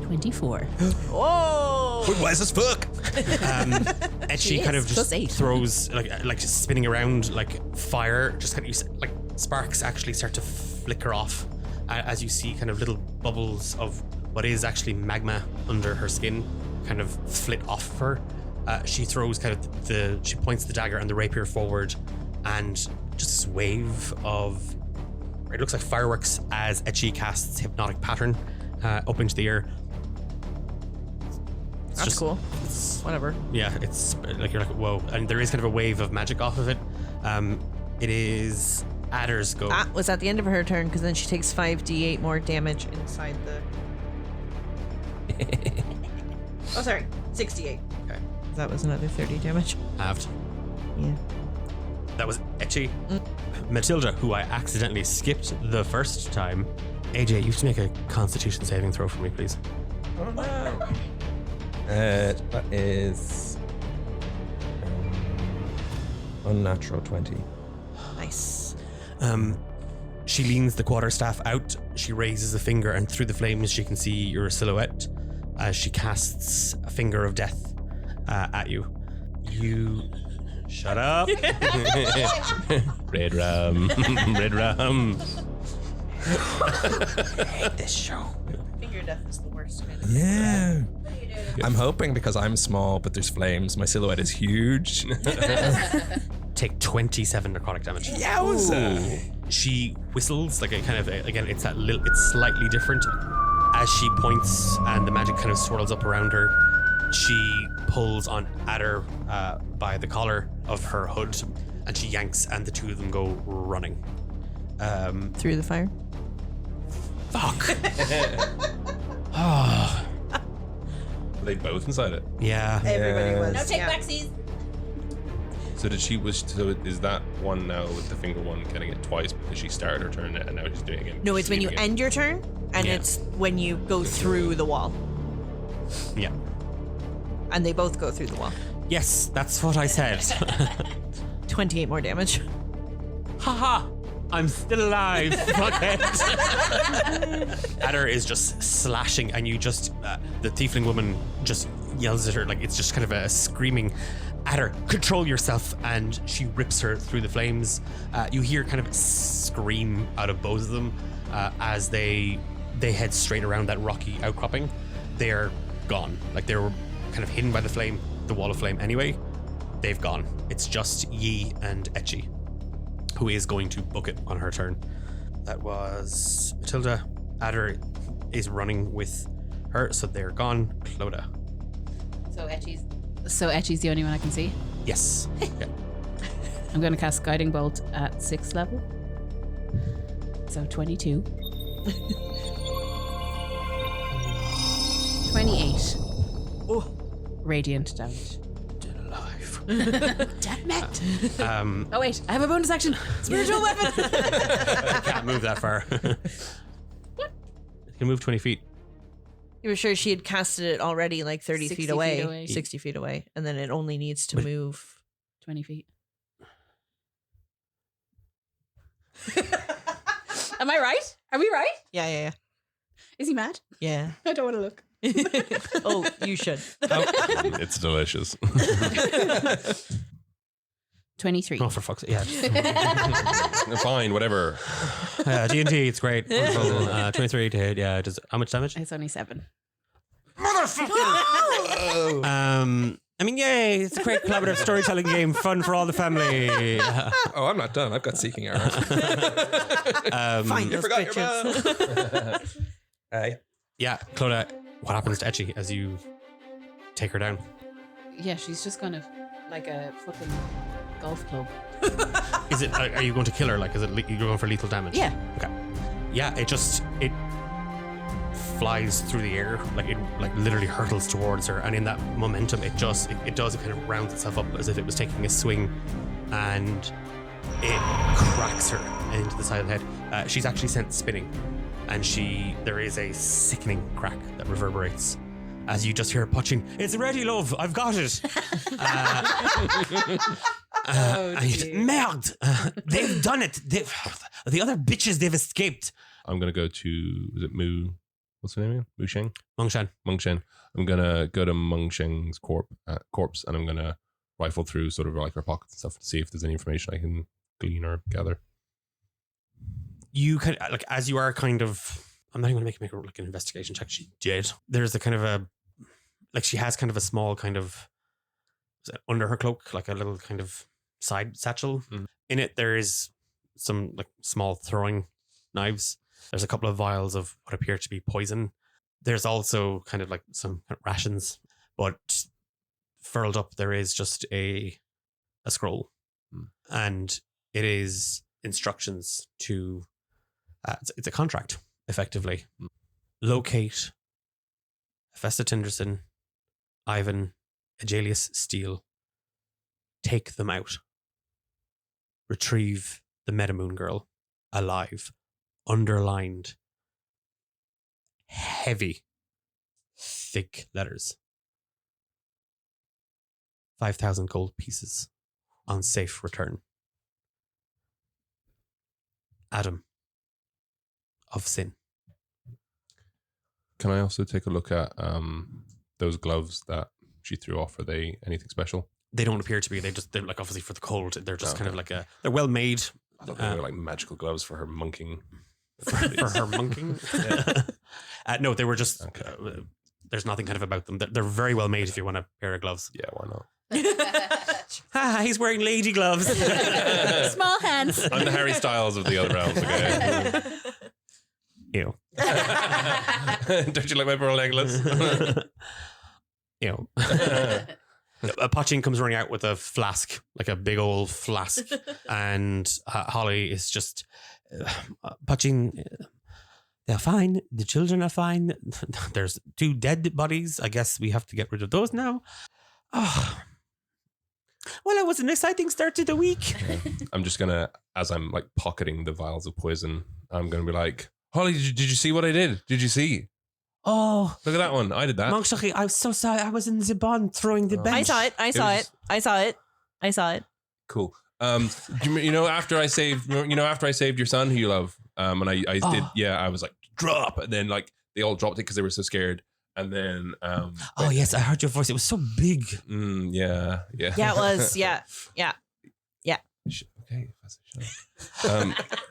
24. Whoa! Wise as fuck. And she She kind is, of just plus 8. throws like spinning around like fire. Just kind of like sparks actually start to flicker off as you see kind of little bubbles of what is actually magma under her skin kind of flit off of her. She throws kind of she points the dagger and the rapier forward, and just this wave of it looks like fireworks as Etchy casts hypnotic pattern up into the air. It's That's cool. Whatever. Yeah, it's like you're like, whoa. And there is kind of a wave of magic off of it. It is Adder's go. Was at the end of her turn because then she takes 5d8 more damage inside the. Oh, sorry. 68. Okay. That was another 30 damage. Halved. Yeah. That was Etchy. Matilda, who I accidentally skipped the first time. AJ, you have to make a constitution saving throw for me, please. Oh no. That is unnatural 20. Nice. She leans the quarterstaff out. She raises a finger, and through the flames, she can see your silhouette as she casts a finger of death at you. You shut up. Red rum. Red rum. I hate this show. Finger death is the worst. Yeah. I'm hoping because I'm small, but there's flames. My silhouette is huge. Take 27 necrotic damage. Yowza. She whistles like a kind of again. It's that little. It's slightly different as she points, and the magic kind of swirls up around her. She pulls on Adder by the collar of her hood, and she yanks, and the two of them go running. Through the fire. Fuck. Oh, Were they both inside it? yeah. Everybody was. No take yeah. backsies. So is that one now with the finger one getting it twice because she started her turn and now she's doing it again? No, it's when you Leaving it? end your turn, and Yeah. it's when you go through the wall. Yeah. And they both go through the wall. Yes, that's what I said. 28 more damage. Haha. I'm still alive. Fuckhead. Adder is just slashing, and you just the tiefling woman just yells at her like it's just kind of a screaming. Adder, control yourself, and she rips her through the flames. You hear kind of a scream out of both of them as they head straight around that rocky outcropping. They're gone. Like they were kind of hidden by the flame, the wall of flame. Anyway, they've gone. It's just Yi and Etchy, who is going to book it on her turn. That was Matilda. Adder is running with her, so they're gone. Clodagh. So Etchy's the only one I can see. Yes. Yeah. I'm going to cast Guiding Bolt at 6th level. So 22. 28. Oh. Radiant damage. Still alive. Damn it. Oh wait, I have a bonus action. Spiritual weapon. I can't move that far. What? You can move 20 feet. You were sure she had casted it already like 30 60 feet away, feet away. 60 feet away, and then it only needs to But- move. 20 feet. Am I right? Are we right? Yeah. Is he mad? Yeah. I don't want to look. Oh, you should. It's delicious. 23. Oh, for fuck's sake. Yeah. Fine, whatever. D&D, it's great. Wonderful. 23 to hit. Yeah. Does how much damage? It's only 7. I mean, yay! It's a great collaborative storytelling game, fun for all the family. Oh, I'm not done. I've got Seeking Arrow. Find You those forgot your bitches. bow. Yeah, Clodagh, what happens to Etchy as you take her down? Yeah, she's just kind of like a fucking golf club. Is it? Are you going to kill her? Like, is it? You're going for lethal damage? Yeah. Okay. Yeah, it flies through the air, like it literally hurtles towards her, and in that momentum, it kind of rounds itself up as if it was taking a swing, and it cracks her into the side of the head. She's actually sent spinning, and there is a sickening crack that reverberates as you just hear her punching. It's ready, love. I've got it. And you just, merde! They've done it. The other bitches, they've escaped. I'm gonna go to, is it Mu? What's her name again? Mu Sheng? Mongshan. Mengsheng. I'm gonna go to Mengsheng's corpse, and I'm gonna rifle through sort of like her pockets and stuff to see if there's any information I can glean or gather. You kind of, like, as you are kind of, I'm not even gonna make her like an investigation check. She did. There's a kind of she has kind of a small kind of, under her cloak, like a little kind of side satchel. In it, there is some like small throwing knives. There's a couple of vials of what appear to be poison. There's also kind of like some rations, but furled up there is just a scroll, and it is instructions to. It's a contract, effectively. Locate Hephaestus Tinderson, Ivan, Agelius Steele. Take them out. Retrieve the Metamoon girl alive. Underlined. Heavy. Thick letters. 5,000 gold pieces on safe return. Adam of Sin. Can I also take a look at those gloves that she threw off? Are they anything special? They don't appear to be. They're like, obviously for the cold. They're just kind of like they're well made. I thought they were like magical gloves for her monking. For her monking. No, they were just. Okay. There's nothing kind of about them. They're very well made if you want a pair of gloves. Yeah, why not? He's wearing lady gloves. Small hands. I'm the Harry Styles of the other realms. Okay. Ew. Don't you like my pearl necklace? Ew. Pachin comes running out with a flask, like a big old flask, and Holly is just, Pachin, they're fine. The children are fine. There's 2 dead bodies. I guess we have to get rid of those now. Oh. Well, it was an exciting start to the week. I'm just gonna, as I'm like pocketing the vials of poison, I'm gonna be like, Holly, did you see what I did? Did you see? Oh, Look at that one. I did that. Monkshaki, I was so sorry. I was in the bond throwing the bench. I saw it. Cool. You know, after I saved your son who you love, and I did, yeah, I was like, drop, and then like they all dropped it because they were so scared, and then oh yes, I heard your voice. It was so big. Yeah, Yeah, it was. Yeah. Okay.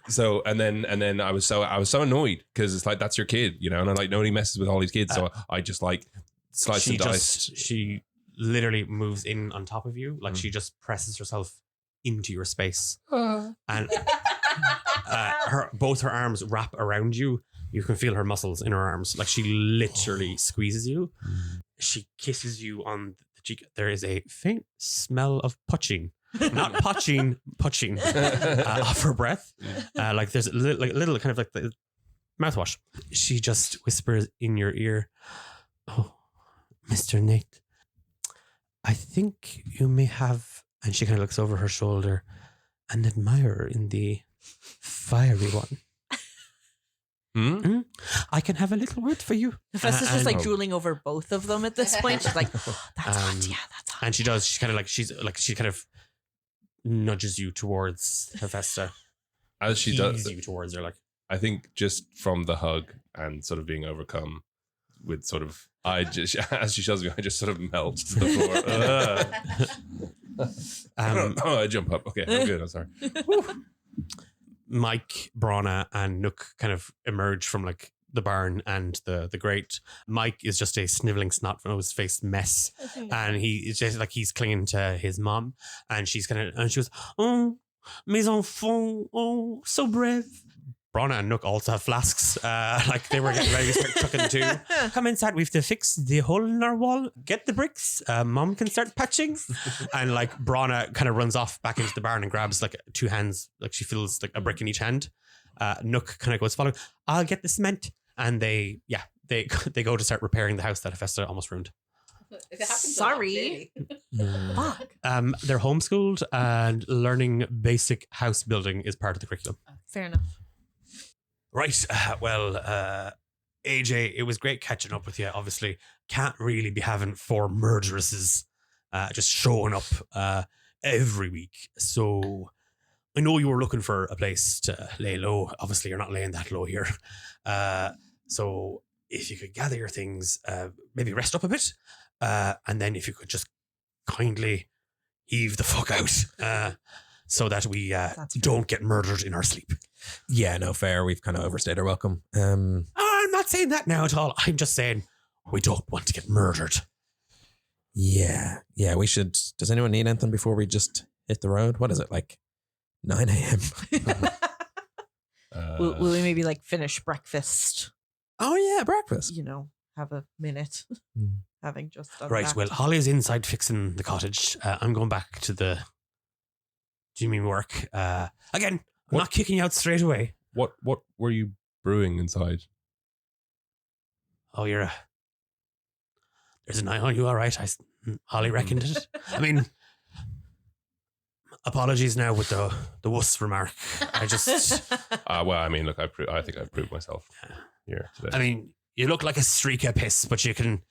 So and then I was so annoyed because it's like, that's your kid, you know, and I'm like, nobody messes with all these kids, so I just like slice and dice. She literally moves in on top of you, like she just presses herself into your space, and both her arms wrap around you. You can feel her muscles in her arms, like she literally squeezes you. She kisses you on the cheek. There is a faint smell of putching. Not putching off her breath. Like there's a little kind of like the mouthwash. She just whispers in your ear, "Oh, Mr. Nate, I think you may have," and she kind of looks over her shoulder, "an admirer in the fiery one. I can have a little word for you." Hephaestus just like drooling over both of them at this point. She's like, "That's hot. Yeah, that's hot." And she does. She kind of nudges you towards Hephaestus. As she does, you towards her, like, I think just from the hug and sort of being overcome with sort of, as she shoves me, I just sort of melt to the floor. I jump up. Okay, I'm good. I'm sorry. Mike, Brana, and Nook kind of emerge from like the barn and the grate. Mike is just a sniveling snot-nosed-faced mess, and he is just like he's clinging to his mom, and she goes, "Oh, mes enfants, oh, so brave." Bronna and Nook also have flasks, like they were getting ready to start chucking too. Come inside, we have to fix the hole in our wall. Get the bricks. Mom can start patching. And like Bronna kind of runs off back into the barn and grabs like 2 hands, like she feels like a brick in each hand. Nook kind of goes following. I'll get the cement, and they go to start repairing the house that Hephaestus almost ruined. Sorry. Fuck. They're homeschooled, and learning basic house building is part of the curriculum. Fair enough. Right. Well, AJ, it was great catching up with you. Obviously, can't really be having 4 murderesses just showing up every week. So I know you were looking for a place to lay low. Obviously, you're not laying that low here. So if you could gather your things, maybe rest up a bit, and then if you could just kindly heave the fuck out so that we don't get murdered in our sleep. Yeah, no, fair. We've kind of overstayed our welcome. I'm not saying that now at all. I'm just saying we don't want to get murdered. Yeah, we should. Does anyone need anything before we just hit the road? What is it, like 9 a.m.? Will we maybe like finish breakfast? Oh, yeah, breakfast. You know, have a minute. Having just done Right, that. well, Holly's inside fixing the cottage. I'm going back to the Jimmy work. Again, I'm not kicking you out straight away. What were you brewing inside? Oh, there's an eye on you, all right. Holly reckoned it. I mean, apologies now with the wuss remark. I just, Well, I mean, look, I think I've proved myself here today. I mean, you look like a streak of piss, but you can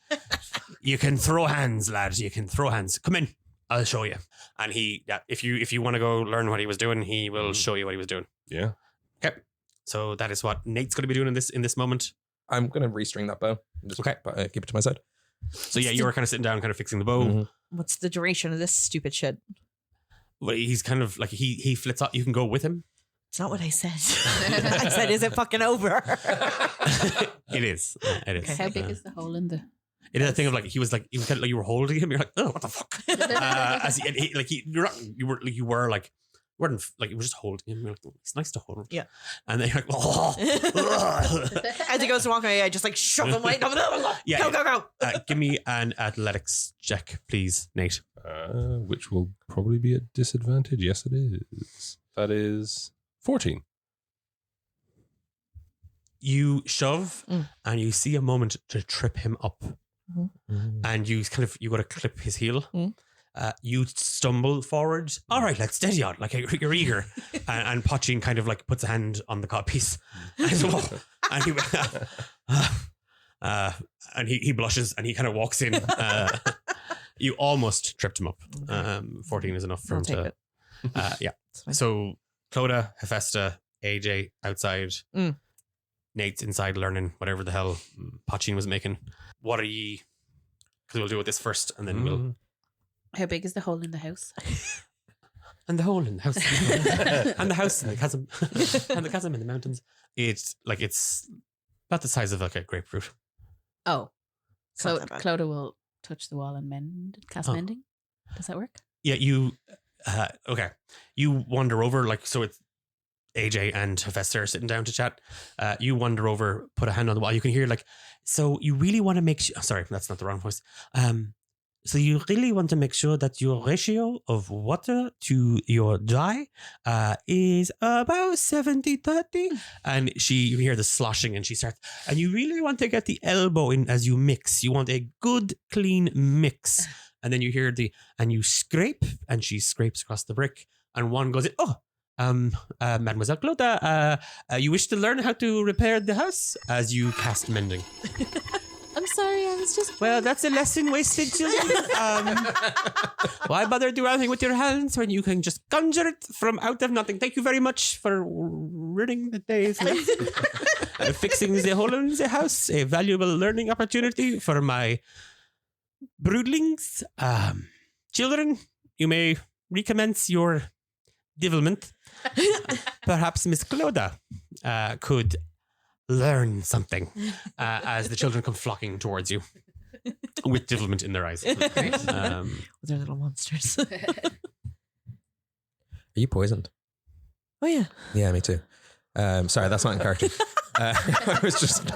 throw hands, lad. You can throw hands. Come in. I'll show you. And if you want to go learn what he was doing, he will show you what he was doing. Yeah. Okay. So that is what Nate's going to be doing in this moment. I'm going to restring that bow. And just Okay. Keep it to my side. So yeah, you were kind of sitting down, kind of fixing the bow. Mhm. What's the duration of this stupid shit? Well, he's kind of like he flits up. You can go with him. It's not what I said. I said, is it fucking over? It is. It is. How big is the hole in the? It is a thing of like he was kind of like you were holding him. You're like, oh, what the fuck? You were just holding him. You're like, oh, it's nice to hold him. Yeah. And then you're like, oh. As he goes to walk away, I just like shove him like, Yeah. go. Give me an athletics check, please, Nate. Which will probably be a disadvantage. Yes, it is. That is 14. You shove and you see a moment to trip him up. And you got to clip his heel. You stumble forward. All right, let's steady on. Like you're eager. and Pochin kind of like puts a hand on the codpiece. And he blushes and he kind of walks in. You almost tripped him up. 14 is enough for I'll him take to. it. Yeah. fine. So Clodagh, Hephaestus, AJ outside. Nate's inside learning whatever the hell Pochin was making. What are ye? Because we'll do this first and then we'll. How big is the hole in the house? And the hole in the house. And the house in the chasm. And the chasm in the mountains. It's about the size of like a grapefruit. Oh, It's not so that bad. Clodagh will touch the wall and cast mending. Does that work? Yeah, you. Okay. You wander over, like, so it's AJ and Hephaestus are sitting down to chat. You wander over, put a hand on the wall. You can hear, like, so you really want to make sure. Sorry, that's not the wrong voice. So you really want to make sure that your ratio of water to your dry is about 70-30. And you hear the sloshing and she starts, and you really want to get the elbow in as you mix. You want a good, clean mix. And then you hear and you scrape, and she scrapes across the brick, and one goes in, Mademoiselle Clodagh, you wish to learn how to repair the house as you cast mending. I'm sorry, I was just. Well, that's a lesson wasted, children. Why bother do anything with your hands when you can just conjure it from out of nothing? Thank you very much for ruining the days and fixing the hole in the house. A valuable learning opportunity for my broodlings. Children, you may recommence your devilment. Perhaps Miss Clodagh could learn something as the children come flocking towards you with diddlement in their eyes. With their little monsters. Are you poisoned? Oh yeah. Yeah, me too. Sorry, that's not in character. I was just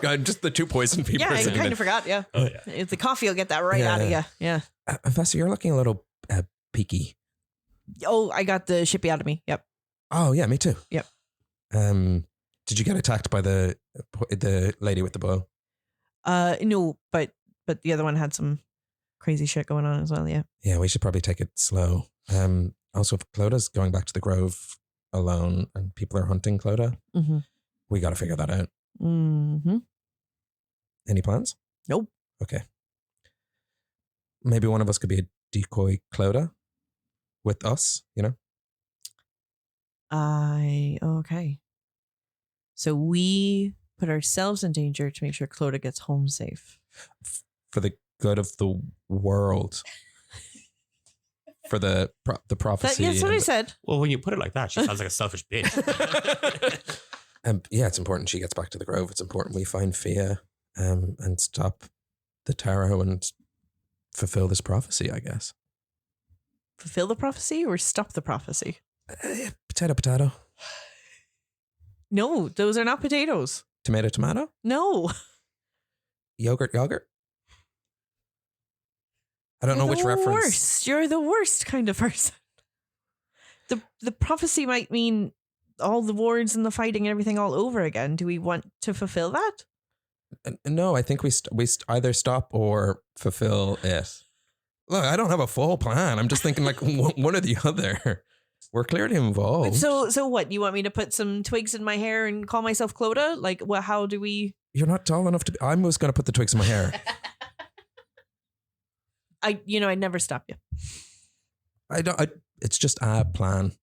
the two poison people. Yeah, I sitting kind there. of forgot. Yeah. Oh, yeah. If the coffee will get that right Yeah. out of you. Yeah. Vesta, you're looking a little peaky. Oh, I got the shippy out of me. Yep. Oh yeah, me too. Yep. Did you get attacked by the lady with the bow? No, but the other one had some crazy shit going on as well. Yeah. Yeah, we should probably take it slow. Also, if Cloda's going back to the Grove alone and people are hunting Cloda, Mm-hmm. we got to figure that out. Mm-hmm. Any plans? Nope. Okay. Maybe one of us could be a decoy Cloda with us, you know? Okay. So we put ourselves in danger to make sure Clodagh gets home safe. For the good of the world. For the prophecy. That's what I and- said. Well, when you put it like that, she sounds like a selfish bitch. Yeah, it's important she gets back to the Grove. It's important we find Fia and stop the Taro and fulfill this prophecy, I guess. Fulfill the prophecy or stop the prophecy? Potato. No, those are not potatoes. Tomato. No. Yogurt. I don't know which reference. Worst. You're the worst kind of person. The prophecy might mean all the wars and the fighting and everything all over again. Do we want to fulfill that? No, I think we either stop or fulfill it. Look, I don't have a full plan. I'm just thinking like one or the other. We're clearly involved. So what? You want me to put some twigs in my hair and call myself Clodagh? Like, well, how do we? You're not tall enough to be. I was going to put the twigs in my hair. I'd never stop you. It's just a plan.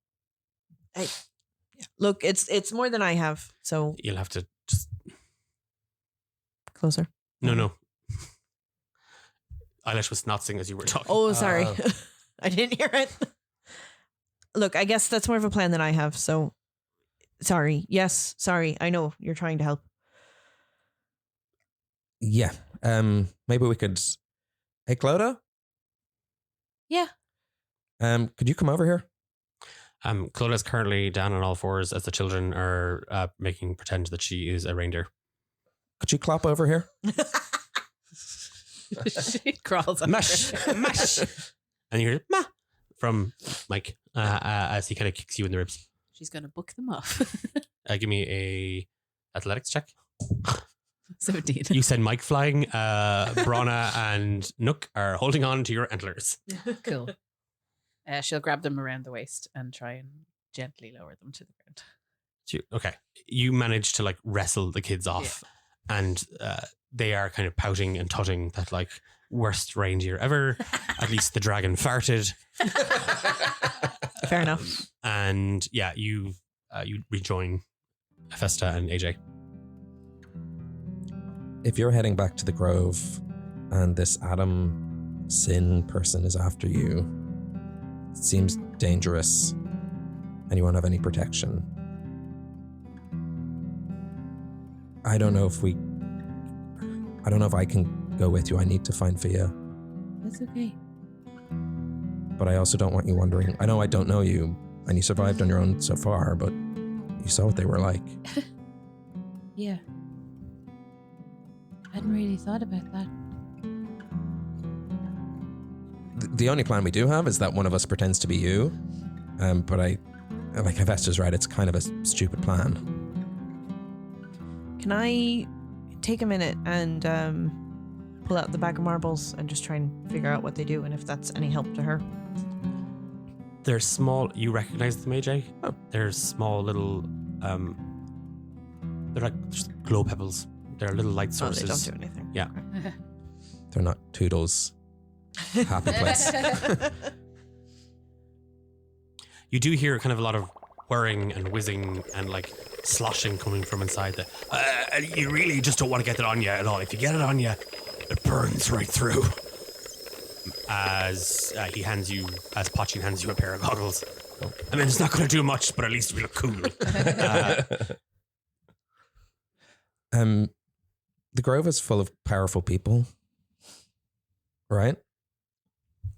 Look, it's more than I have. So You'll have to just... closer. No. Eilish was nodding as you were talking. Oh, sorry. I didn't hear it. Look, I guess that's more of a plan than I have. So sorry. Yes, sorry. I know you're trying to help. Yeah. Maybe we could. Hey, Clodagh? Yeah. Could you come over here? Clodagh's currently down on all fours as the children are making pretend that she is a reindeer. Could you clop over here? She crawls up. Mash. And you hear ma from Mike as he kind of kicks you in the ribs. She's going to book them off. Give me a athletics check. 17. You send Mike flying. Brana and Nook are holding on to your antlers. Cool. She'll grab them around the waist and try and gently lower them to the ground. Okay. You manage to like wrestle the kids off and they are kind of pouting and tutting that like worst reindeer ever. At least the dragon farted. Fair enough. And yeah, you rejoin Festa and AJ. If you're heading back to the Grove and this Adam Sin person is after you, it seems dangerous and you won't have any protection. I don't know if I can go with you. I need to find Fia. That's okay. But I also don't want you wondering. I know I don't know you and you survived on your own so far, but you saw what they were like. Yeah. I hadn't really thought about that. The only plan we do have is that one of us pretends to be you. But like Vesta's right, it's kind of a stupid plan. Can I take a minute and pull out the bag of marbles and just try and figure out what they do and if that's any help to her? They're small. You recognize them, AJ? Oh. They're small little. They're like just glow pebbles. They're little light Oh, they sources. don't do anything. Yeah. Okay. They're not Toodles. Happy place. You do hear kind of a lot of whirring and whizzing and like sloshing coming from inside the. You really just don't want to get it on you at all. If you get it on you, it burns right through. As Pachin hands you a pair of goggles. I mean, it's not going to do much, but at least we look cool. The Grove is full of powerful people, right?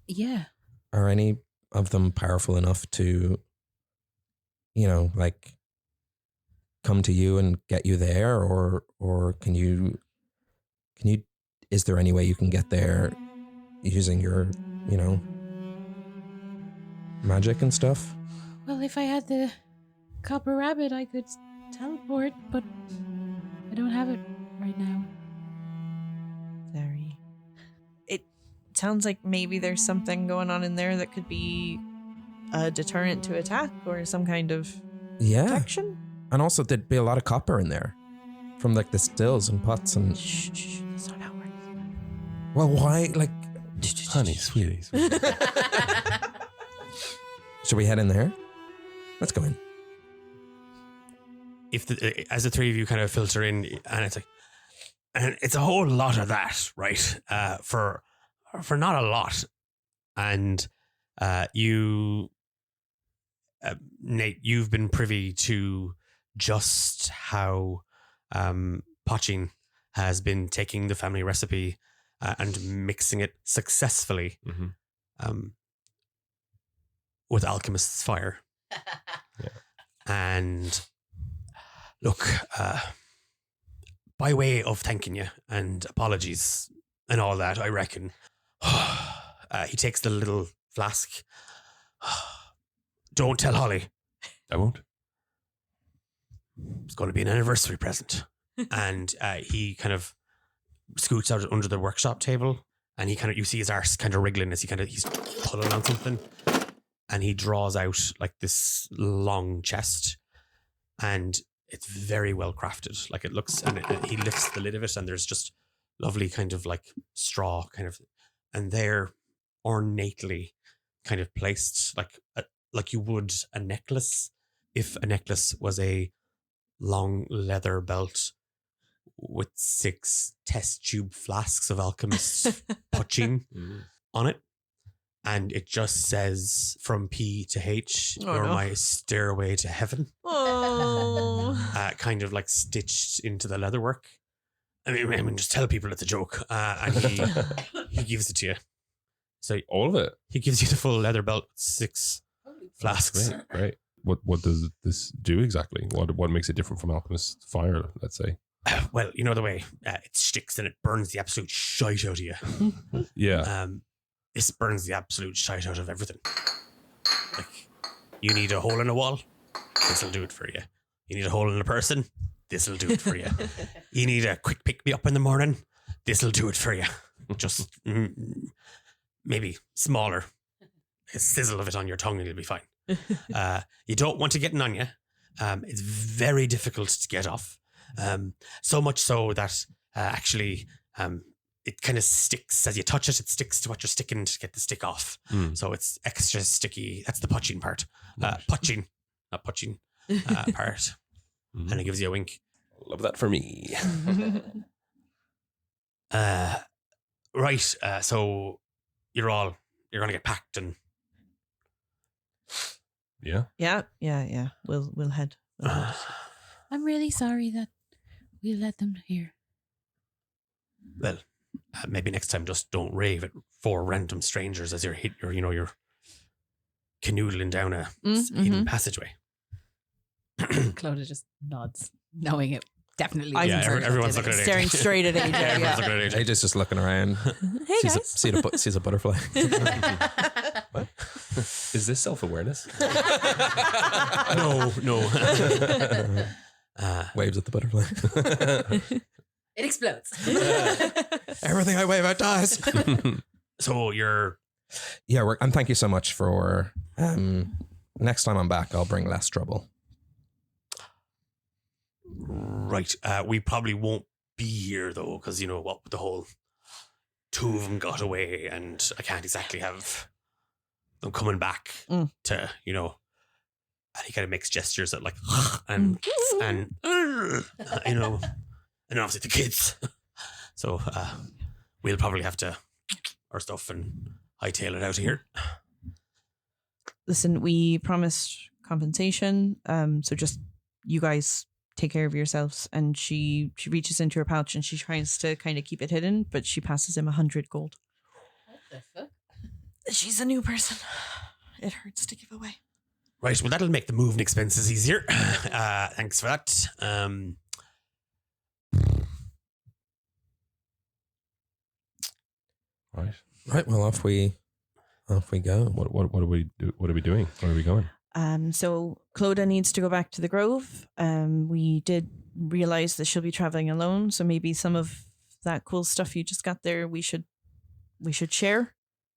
Yeah. Are any of them powerful enough to, like, come to you and get you there, or can you? Is there any way you can get there using your, magic and stuff? Well, if I had the copper rabbit, I could teleport, but I don't have it right now. Sorry. It sounds like maybe there's something going on in there that could be a deterrent to attack or some kind of Yeah, protection. and also there'd be a lot of copper in there, from like the stills and pots and. Shh, that's not how it works. Well, why? Like, Honey, sweetie. should we head in there? Let's go in. As the three of you kind of filter in, and it's a whole lot of that, right? For not a lot, and you, Nate, you've been privy to just how Poching has been taking the family recipe and mixing it successfully with alchemist's fire. And look, by way of thanking you and apologies and all that, I reckon he takes the little flask. Don't tell Holly. I won't. It's going to be an anniversary present. And he kind of scoots out under the workshop table, and you see his arse kind of wriggling as he's pulling on something, and he draws out like this long chest, and it's very well crafted. Like it looks, and he lifts the lid of it, and there's just lovely kind of like straw kind of, and they're ornately kind of placed like you would a necklace, if a necklace was a long leather belt with 6 test tube flasks of alchemist Poching on it. And it just says, from P to H, you're my stairway to heaven. Oh. Kind of like stitched into the leatherwork. I mean, just tell people it's a joke. And he gives it to you. So All of it. he gives you the full leather belt, 6 flasks. Great. What does this do exactly? What makes it different from alchemist fire, let's say? Well, you know the way it sticks and it burns the absolute shite out of you. Yeah. This burns the absolute shite out of everything. Like, you need a hole in a wall, this'll do it for you. You need a hole in a person, this'll do it for you. You need a quick pick me up in the morning, this'll do it for you. Just maybe smaller. A sizzle of it on your tongue and you'll be fine. You don't want to get in on you. It's very difficult to get off. So much so that actually it kind of sticks as you touch it. It sticks to what you're sticking to get the stick off. So it's extra sticky. That's the Poching part. Poching, not Poching part. And it gives you a wink. Love that for me. Right. So you're going to get packed and. Yeah. Yeah. We'll head. I'm really sorry that we let them here. Well, maybe next time just don't rave at 4 random strangers as you're you're canoodling down a hidden passageway. Clodagh just nods, knowing it definitely. I'm wasn't everyone's certain. looking at Staring straight at AJ. Everyone's looking at AJ. AJ's just looking around. Hey guys. Sees a butterfly. What? Is this self-awareness? No. Waves at the butterfly. It explodes. Everything I wave at dies. So you're Yeah, and thank you so much for. Next time I'm back, I'll bring less trouble. right. We probably won't be here though, because what the whole 2 of them got away, and I can't exactly have them coming back to And he kind of makes gestures at like and and obviously the kids. So we'll probably have to our stuff and hightail it out of here. Listen, we promised compensation. So just you guys take care of yourselves. And she reaches into her pouch and she tries to kind of keep it hidden, but she passes him 100 gold. What the fuck? She's a new person. It hurts to give away. Right, well, that'll make the moving expenses easier. Thanks for that. Right. Right. Well, off we go. What are we doing? Where are we going? So Clodagh needs to go back to the Grove. We did realize that she'll be traveling alone, so maybe some of that cool stuff you just got there we should share,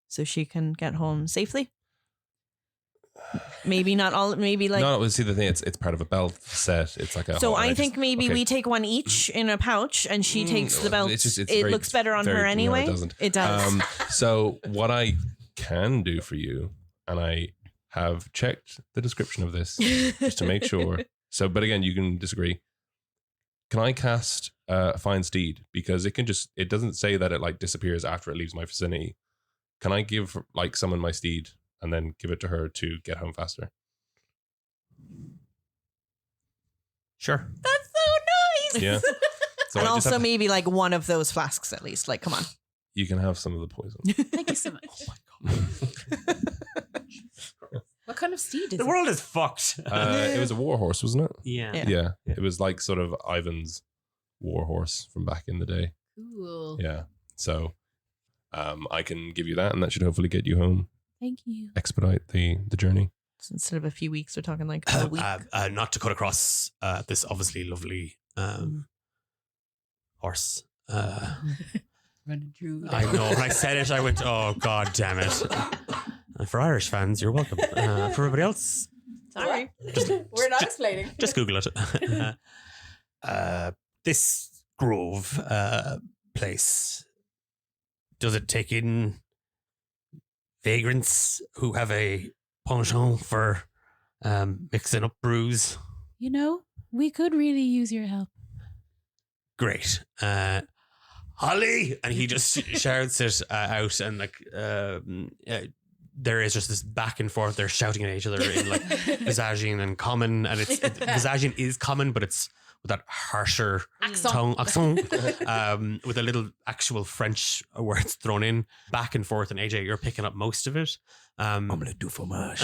so she can get home safely. Maybe not all. Maybe like No, see the thing. It's part of a belt set. It's like a. so. whole- I just- think maybe okay. we take one each in a pouch, and she takes the belt. it's It very- looks better on very- her no, anyway. it doesn't. It does. So what I can do for you, and I have checked the description of this just to make sure. So, but again, you can disagree. Can I cast Find Steed? Because it doesn't say that it like disappears after it leaves my vicinity. Can I give like summon my steed and then give it to her to get home faster? Sure. That's so nice. Yeah. So And I just also have- maybe like one of those flasks at least. Like, come on. you can have some of the poison. Thank you so much. What kind of steed is The it? world is fucked. It was a war horse, wasn't it? Yeah. Yeah. Yeah. It was like sort of Ivan's war horse from back in the day. Cool. Yeah. So I can give you that, and that should hopefully get you home, Thank you. expedite the journey. So instead of a few weeks, we're talking like a week. Not to cut across this obviously lovely horse. Running through. I know. When I said it, I went, "Oh God, damn it!" For Irish fans, you're welcome. For everybody else, Sorry. We're not explaining. just Google it. This Grove place, does it take in vagrants who have a penchant for mixing up brews? You know, we could really use your help. Great. Holly! And he just shouts it out, and like there is just this back and forth. They're shouting at each other in like Visagian and Common, and Visagian is Common, but it's with that harsher accent, with a little actual French words thrown in, back and forth. And AJ, you're picking up most of it. I'm gonna do fromage.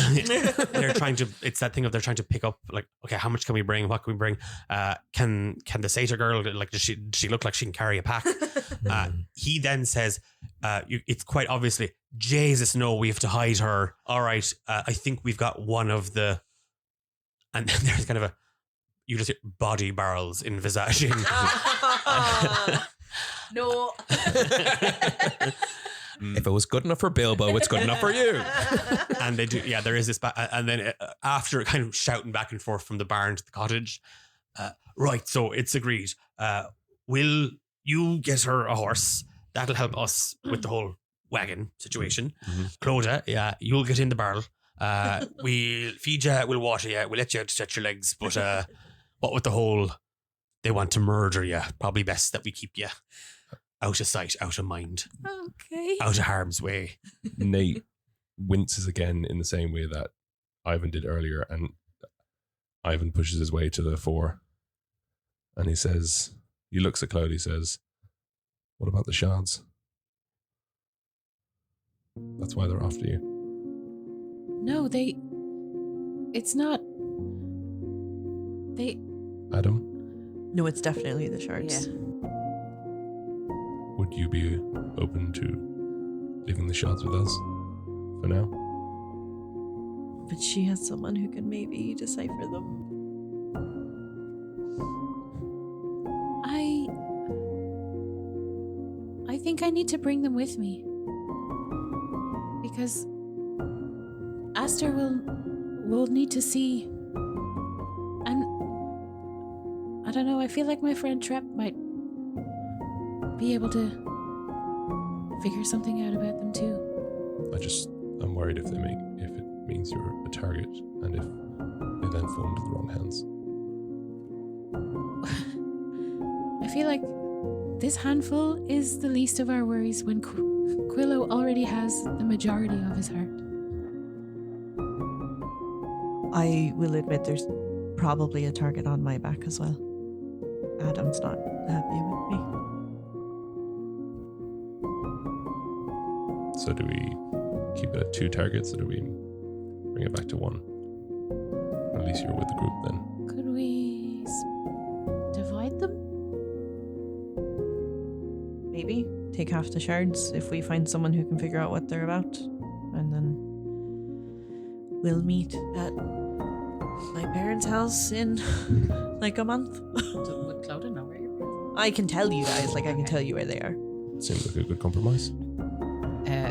They're trying to. It's that thing of they're trying to pick up like, okay, how much can we bring? What can we bring? Can the satyr girl, like, does she look like she can carry a pack? He then says, it's quite obviously, Jesus, no, we have to hide her. All right, I think we've got one of the, and then there's kind of you just hear body barrels in Visagian. No. If it was good enough for Bilbo, it's good enough for you. And they do, yeah, there is this, and then after kind of shouting back and forth from the barn to the cottage, right, so it's agreed. Will you get her a horse? That'll help us with the whole wagon situation. Clodagh, yeah, you'll get in the barrel. We'll feed you, we'll water you, we'll let you out to stretch your legs, but what with the whole, they want to murder you, probably best that we keep you out of sight, out of mind, Okay. out of harm's way. Nate winces again in the same way that Ivan did earlier, and Ivan pushes his way to the fore, and he says, he looks at Claude, he says, what about the shards? That's why they're after you. No, it's not. Adam, No, it's definitely the shards. Yeah. would you be open to leaving the shards with us for now? But she has someone who can maybe decipher them. I think I need to bring them with me. Because Aster will need to see. And I don't know, I feel like my friend Trep might be able to figure something out about them too. I'm worried if it means you're a target, and if they then fall into the wrong hands. I feel like this handful is the least of our worries when Quillo already has the majority of his heart. I will admit there's probably a target on my back as well. Adam's not happy with me. So do we keep it at 2 targets, or do we bring it back to 1? At least you're with the group then. Could we divide them? Maybe take half the shards if we find someone who can figure out what they're about, and then we'll meet at my parents' house in like a month. Would Clodagh know where you're? I can tell you guys, like I can tell you where they are. Seems like a good compromise.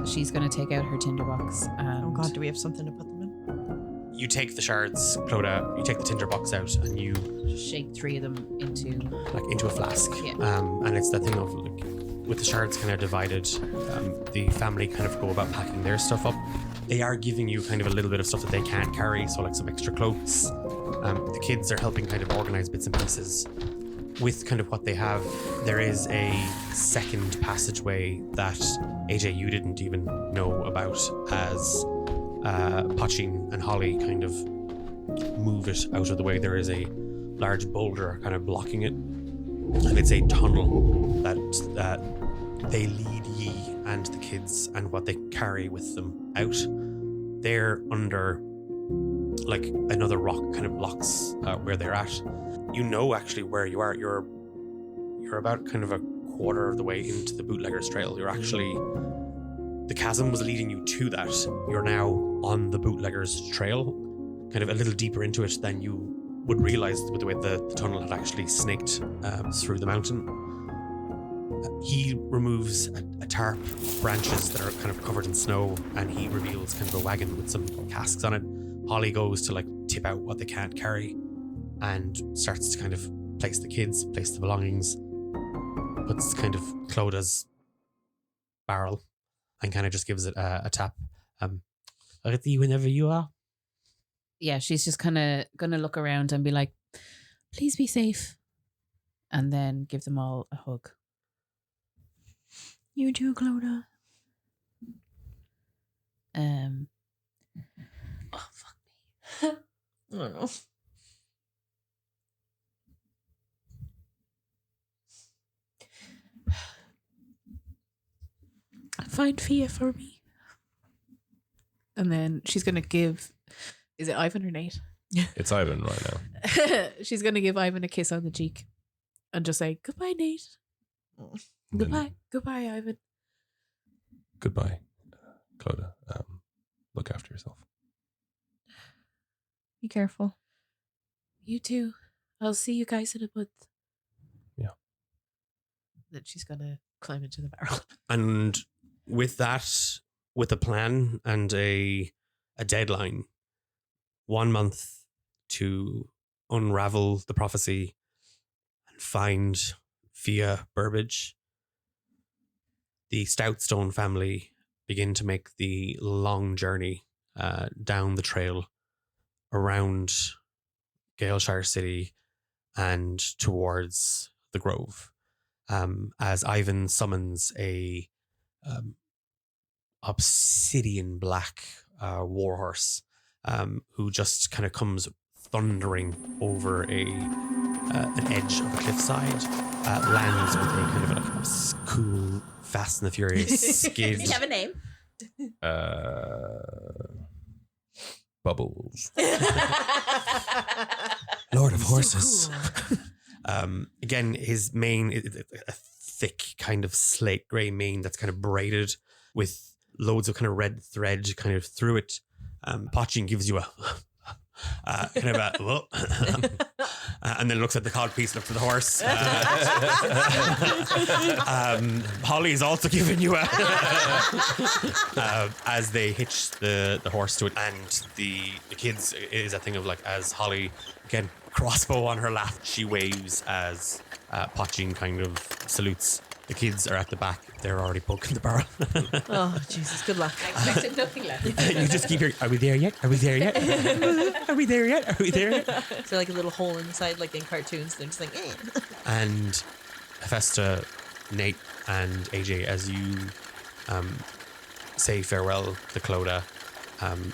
She's going to take out her tinderbox. And Oh god, do we have something to put them in? You take the shards, Clodagh, you take the tinderbox out and you shake 3 of them into. into a flask. Yeah. And it's that thing of like, with the shards kind of divided, the family kind of go about packing their stuff up. They are giving you kind of a little bit of stuff that they can't carry, so like some extra cloaks. The kids are helping kind of organize bits and pieces. With kind of what they have, there is a second passageway that AJ, you didn't even know about, as Pachin and Holly kind of move it out of the way. There is a large boulder kind of blocking it, and it's a tunnel that they lead ye and the kids and what they carry with them out. They're under like another rock kind of blocks where they're at. You know actually where you are. You're about kind of a quarter of the way into the Bootleggers Trail. You're actually, the chasm was leading you to that. You're now on the Bootleggers Trail, kind of a little deeper into it than you would realize with the way the tunnel had actually snaked through the mountain. He removes a tarp, branches that are kind of covered in snow, and he reveals kind of a wagon with some casks on it. Holly goes to like tip out what they can't carry and starts to kind of place the kids, place the belongings, puts kind of Clodagh's barrel and kind of just gives it a tap. Ready whenever you are. Yeah, she's just kind of going to look around and be like, Please be safe. and then give them all a hug. You too, Clodagh. Oh, fuck me. I don't know. Find Fia for me. And then she's going to give, is it Ivan or Nate? It's Ivan right now. She's going to give Ivan a kiss on the cheek and just say, goodbye, Nate. And then, Goodbye. Goodbye, Ivan. Goodbye, Clodagh. Look after yourself. Be careful. You too. I'll see you guys in a month. Then she's going to climb into the barrel. And with that, with a plan and a deadline, 1 month to unravel the prophecy and find Fia Burbage, the Stoutstone family begin to make the long journey down the trail around Galeshire City and towards the Grove. As Ivan summons a obsidian black warhorse who just kind of comes thundering over an edge of a cliffside, lands with a kind of like a cool Fast and the Furious skid. Does he have a name? Bubbles. Lord of Horses. Again, his mane, a thick kind of slate grey mane that's kind of braided with loads of kind of red thread kind of through it. Pachin gives you a kind of a whoa, and then looks at the codpiece, looks at the horse. Holly is also giving you a as they hitch the horse to it, and the kids is a thing of like, as Holly, again, crossbow on her lap, she waves as Pachin kind of salutes. The kids are at the back. They're already poking the barrel. Oh, Jesus, good luck. I expected nothing less. You just keep hearing, are we there yet? Are we there yet? Are we there yet? Are we there yet? Is there like a little hole inside, like in cartoons? They're just like, eh. And Hephaestus, Nate, and AJ, as you say farewell to Clodagh,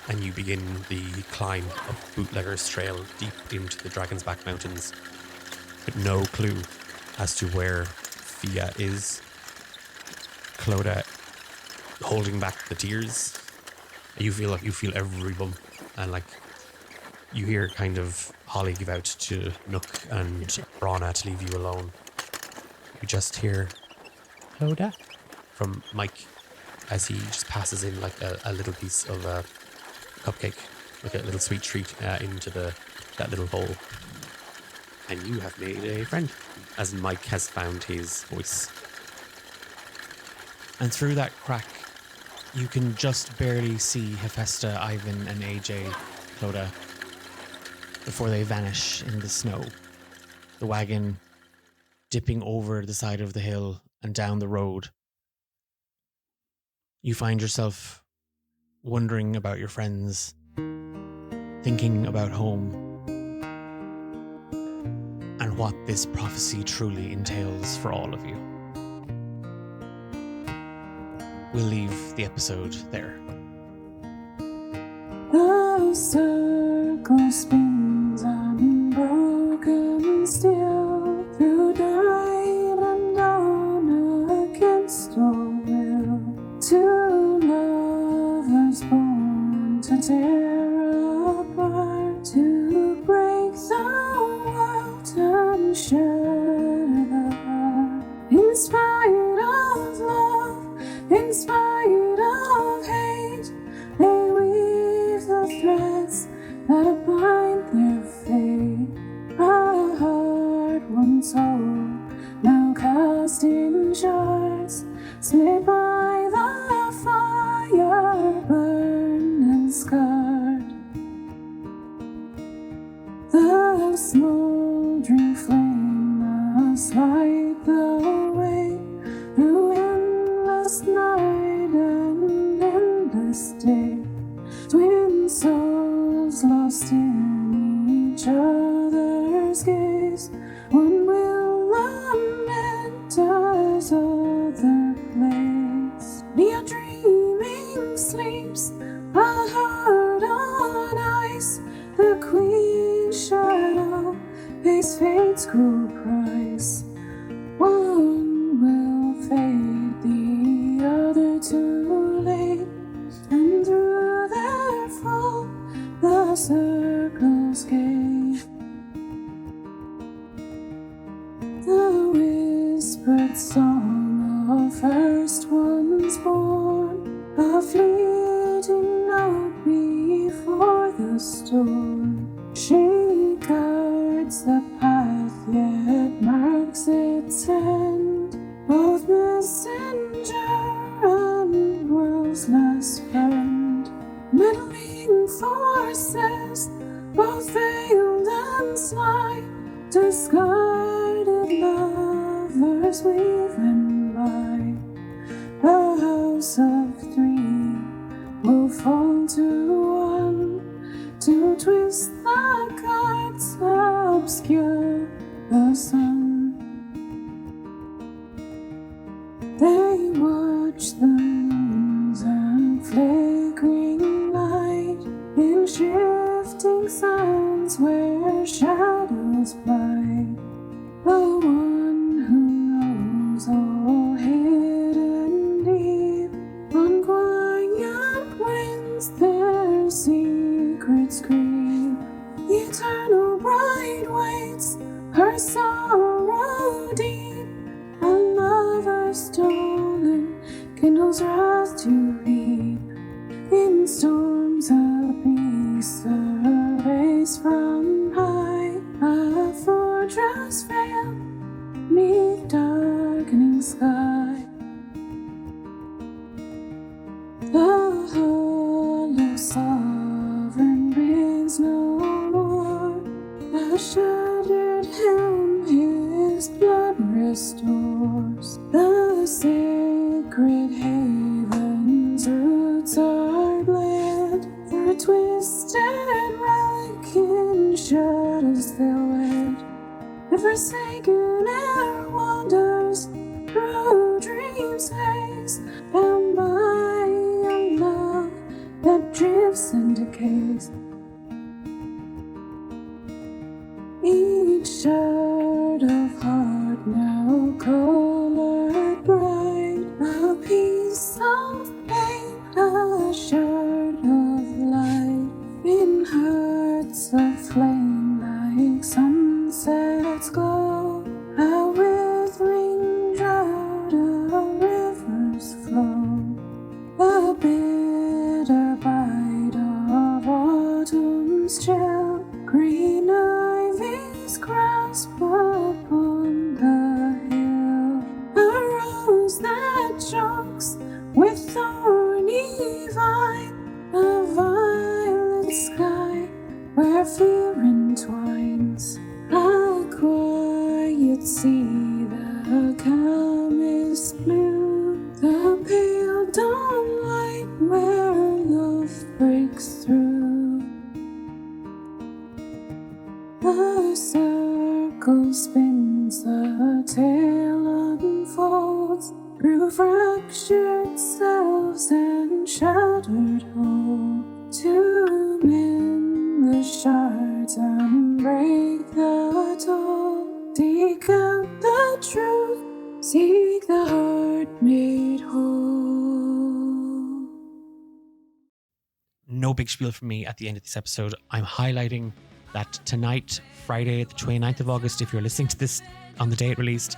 and you begin the climb up Bootleggers Trail deep into the Dragon's Back Mountains with no clue as to where Fia is. Clodagh holding back the tears. You feel every bump, and like you hear kind of Holly give out to Nook and Brana to leave you alone. You just hear Clodagh from Mike as he just passes in like a little piece of a cupcake, like a little sweet treat into that little bowl. And you have made a friend, as Mike has found his voice. And through that crack, you can just barely see Hephaestus, Ivan, and AJ, Clodagh, before they vanish in the snow. The wagon dipping over the side of the hill and down the road. You find yourself wondering about your friends, thinking about home, and what this prophecy truly entails for all of you. We'll leave the episode there. The circle spins unbroken still through night and on against all will. Two lovers born to tear apart, to break the world and share the heart. In spite of love, in spite of hate, they weave the threads that bind their fate. A heart once whole, now cast in shards, split by the fire, burned and scarred. The smoldering flame must light the way through endless night and endless day. Twin souls lost in each other's gaze, one will lament as other plays. Near dreaming sleeps a heart on ice, the queen's shadow pays fate's cruel price. One will fade, the other too late, and through their fall the circles gave. The whispered song of first ones born, a fleeting note before the storm. She guards the path, yet marks its end, both messenger and world's last friend. Meddling forces, both veiled and sly, discarded lovers weave and lie. The house of three will fall to one, to twist the cards, obscure the sun. They watch the moons and flickering light in shifting sands where shadows blind. The one who knows all hidden deep, on quiet winds their secrets creep. The eternal bride waits, her sorrow deep, a lover stolen kindles wrath to reap. In storms of peace surveys from high, a fortress veiled neath darkening sky. The hollow sovereign brings no more, the shattered helm his blood restores. The sacred haven's roots are bled, for a twisted relic in shadows they'll wed. The forsaken air wanders through dreams haze, bound by a love that drifts and decays. Each shard of heart now colored bright, a piece of paint, a shard of light in hearts aflame like sunsets glow. A withering drought of rivers flow, a bitter bite of autumn's chill. Green ivy's grasp upon the hill, a rose that chokes with thorny vine, a violet sky where fear entwines, a quiet sea, the calmest blue, the pale dawn light where love breaks through. The circle spins, the tale unfolds through fractured selves and shattered hope. To mend the shards and break the toll, seek out the truth, seek the heart made whole. No big spiel from me at the end of this episode. I'm highlighting that tonight, Friday, the 29th of August, if you're listening to this on the day it released,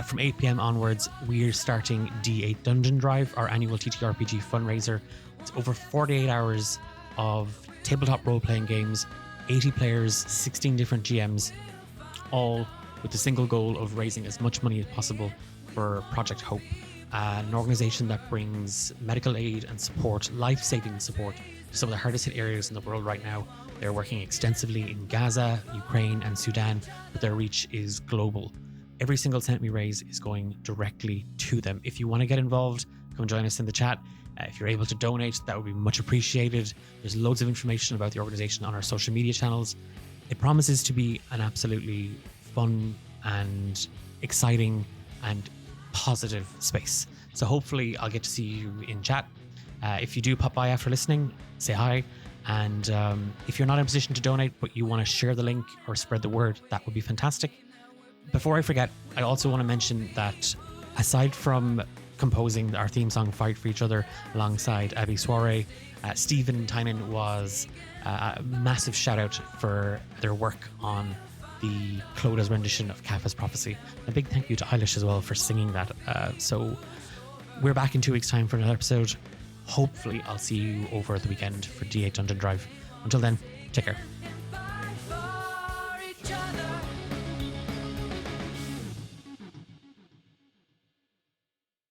from 8 p.m. onwards, we're starting D8 Dungeon Drive, our annual TTRPG fundraiser. It's over 48 hours of tabletop role-playing games, 80 players, 16 different GMs, all with the single goal of raising as much money as possible for Project Hope, an organization that brings medical aid and support, life-saving support, to some of the hardest hit areas in the world right now. They're working extensively in Gaza, Ukraine, and Sudan, but their reach is global. Every single cent we raise is going directly to them. If you want to get involved, come join us in the chat. If you're able to donate, that would be much appreciated. There's loads of information about the organization on our social media channels. It promises to be an absolutely fun and exciting and positive space. So hopefully I'll get to see you in chat. If you do pop by after listening, say hi. And if you're not in a position to donate, but you want to share the link or spread the word, that would be fantastic. Before I forget, I also want to mention that aside from composing our theme song Fight for Each Other alongside Abby Soiree, Stephen Tynan was a massive shout out for their work on the Cloda's rendition of Kafka's Prophecy. A big thank you to Eilish as well for singing that. So we're back in 2 weeks' time for another episode. Hopefully I'll see you over the weekend for D8 Dungeon Drive. Until then, take care.